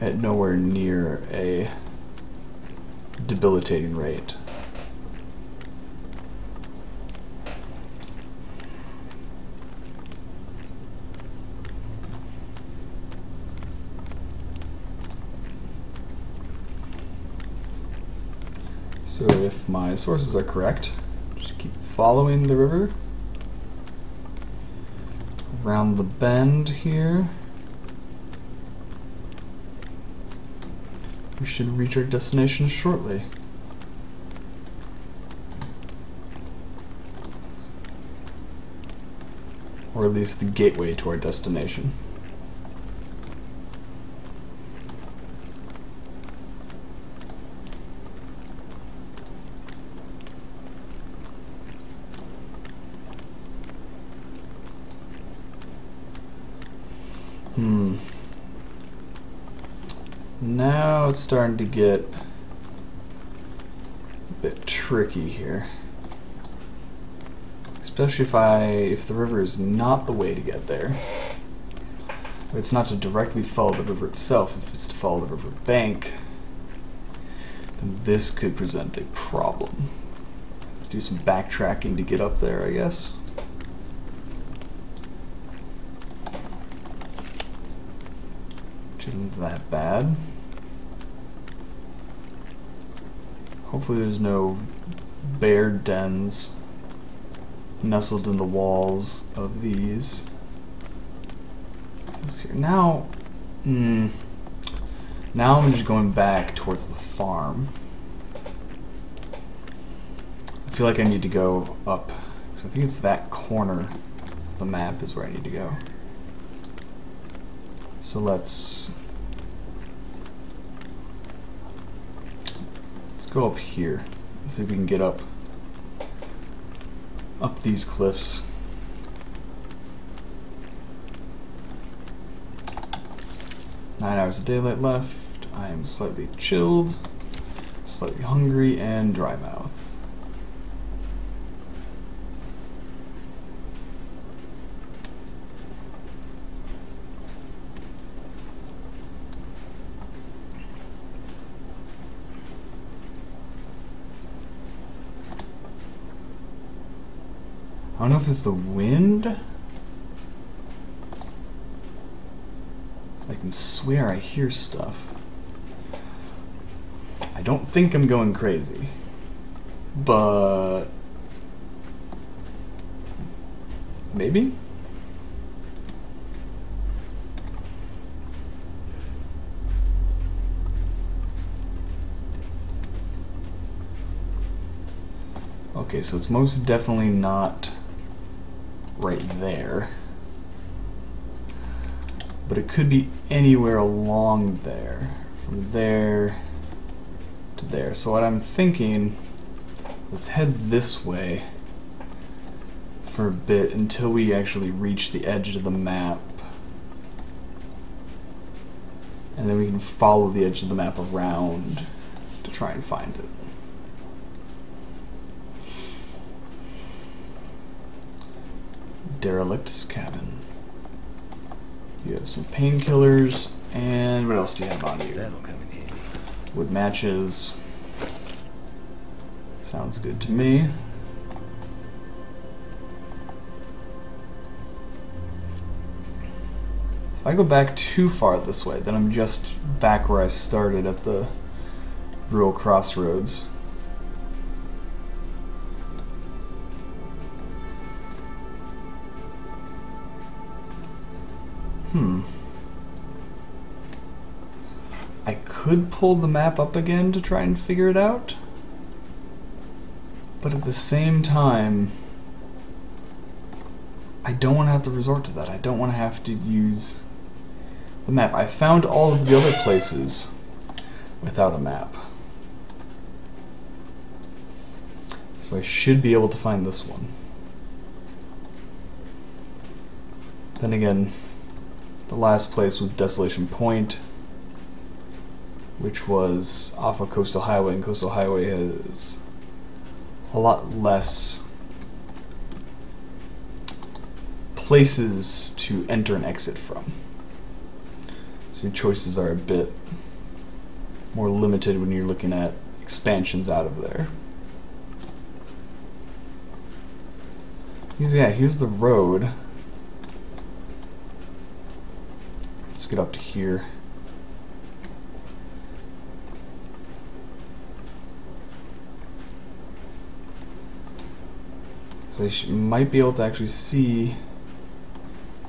A: at nowhere near a debilitating rate. So if my sources are correct, just keep following the river around the bend here. We should reach our destination shortly. Or at least the gateway to our destination. Now it's starting to get a bit tricky here. Especially if the river is not the way to get there. If it's not to directly follow the river itself, if it's to follow the river bank, then this could present a problem. Let's do some backtracking to get up there, I guess. Which isn't that bad. Hopefully there's no bear dens nestled in the walls of these. Now I'm just going back towards the farm. I feel like I need to go up, because I think it's that corner of the map is where I need to go. So let's go up here and see if we can get up these cliffs. Nine hours of daylight left. I am slightly chilled, slightly hungry, and dry mouth. I don't know if it's the wind. I can swear I hear stuff. I don't think I'm going crazy, but maybe? Okay, so it's most definitely not right there, but it could be anywhere along there, from there to there. So what I'm thinking, let's head this way for a bit until we actually reach the edge of the map. And then we can follow the edge of the map around to try and find it. Derelict's cabin. You have some painkillers, and what else do you have on you?
B: That'll come in handy.
A: Wood matches. Sounds good to me. If I go back too far this way, then I'm just back where I started at the rural crossroads. I could pull the map up again to try and figure it out, but at the same time, I don't want to have to resort to that. I don't want to have to use the map. I found all of the other places without a map, so I should be able to find this one. Then again, the last place was Desolation Point, which was off of Coastal Highway, and Coastal Highway has a lot less places to enter and exit from. So your choices are a bit more limited when you're looking at expansions out of there. Here's the road. Let's get up to here. So I might be able to actually see.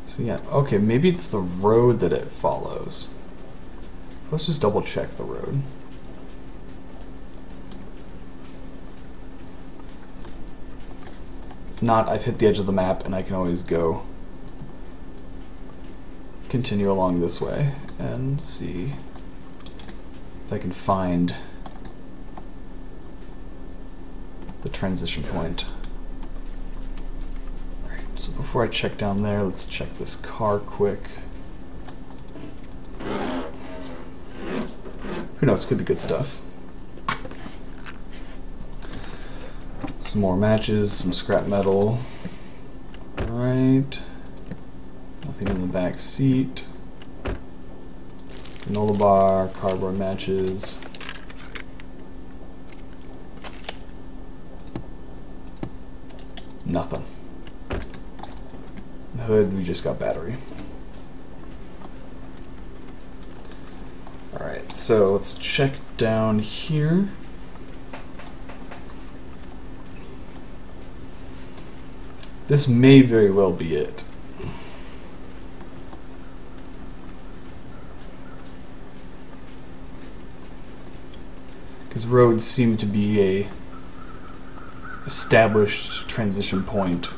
A: So yeah, okay, maybe it's the road that it follows. Let's just double check the road. If not, I've hit the edge of the map and I can always continue along this way and see if I can find the transition point. Alright, so before I check down there, let's check this car quick. Who knows, could be good stuff. Some more matches, some scrap metal. Alright. Nothing in the back seat. Granola bar, cardboard matches. Nothing. The hood, we just got battery. Alright, so let's check down here. This may very well be it. Because roads seem to be a established transition point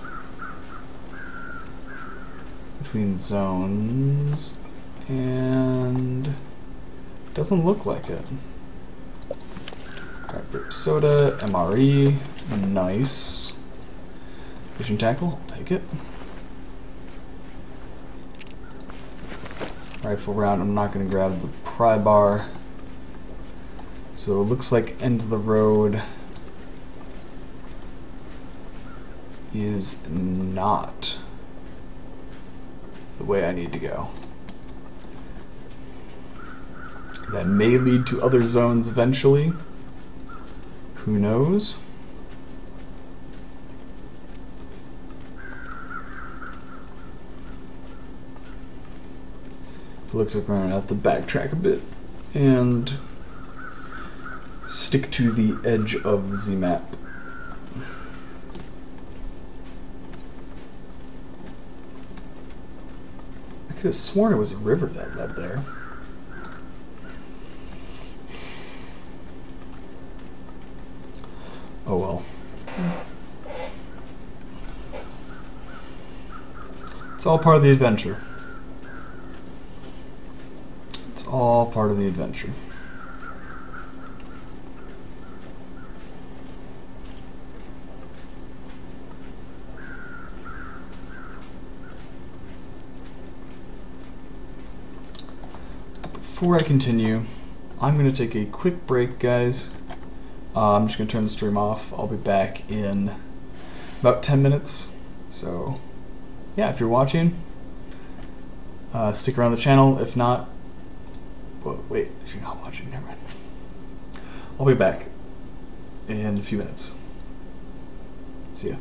A: between zones, and it doesn't look like it. Got grape soda, MRE, nice. Fishing tackle, I'll take it. Rifle round, I'm not going to grab the pry bar. So it looks like end of the road is not the way I need to go. That may lead to other zones eventually. Who knows? It looks like we're going to have to backtrack a bit and stick to the edge of the map. I could have sworn it was a river that led there. Oh well. It's all part of the adventure. It's all part of the adventure. before I continue, I'm going to take a quick break, guys. I'm just going to turn the stream off. I'll be back in about 10 minutes. So, yeah, if you're watching, stick around the channel. If not, well, wait, if you're not watching, never mind. I'll be back in a few minutes. See ya.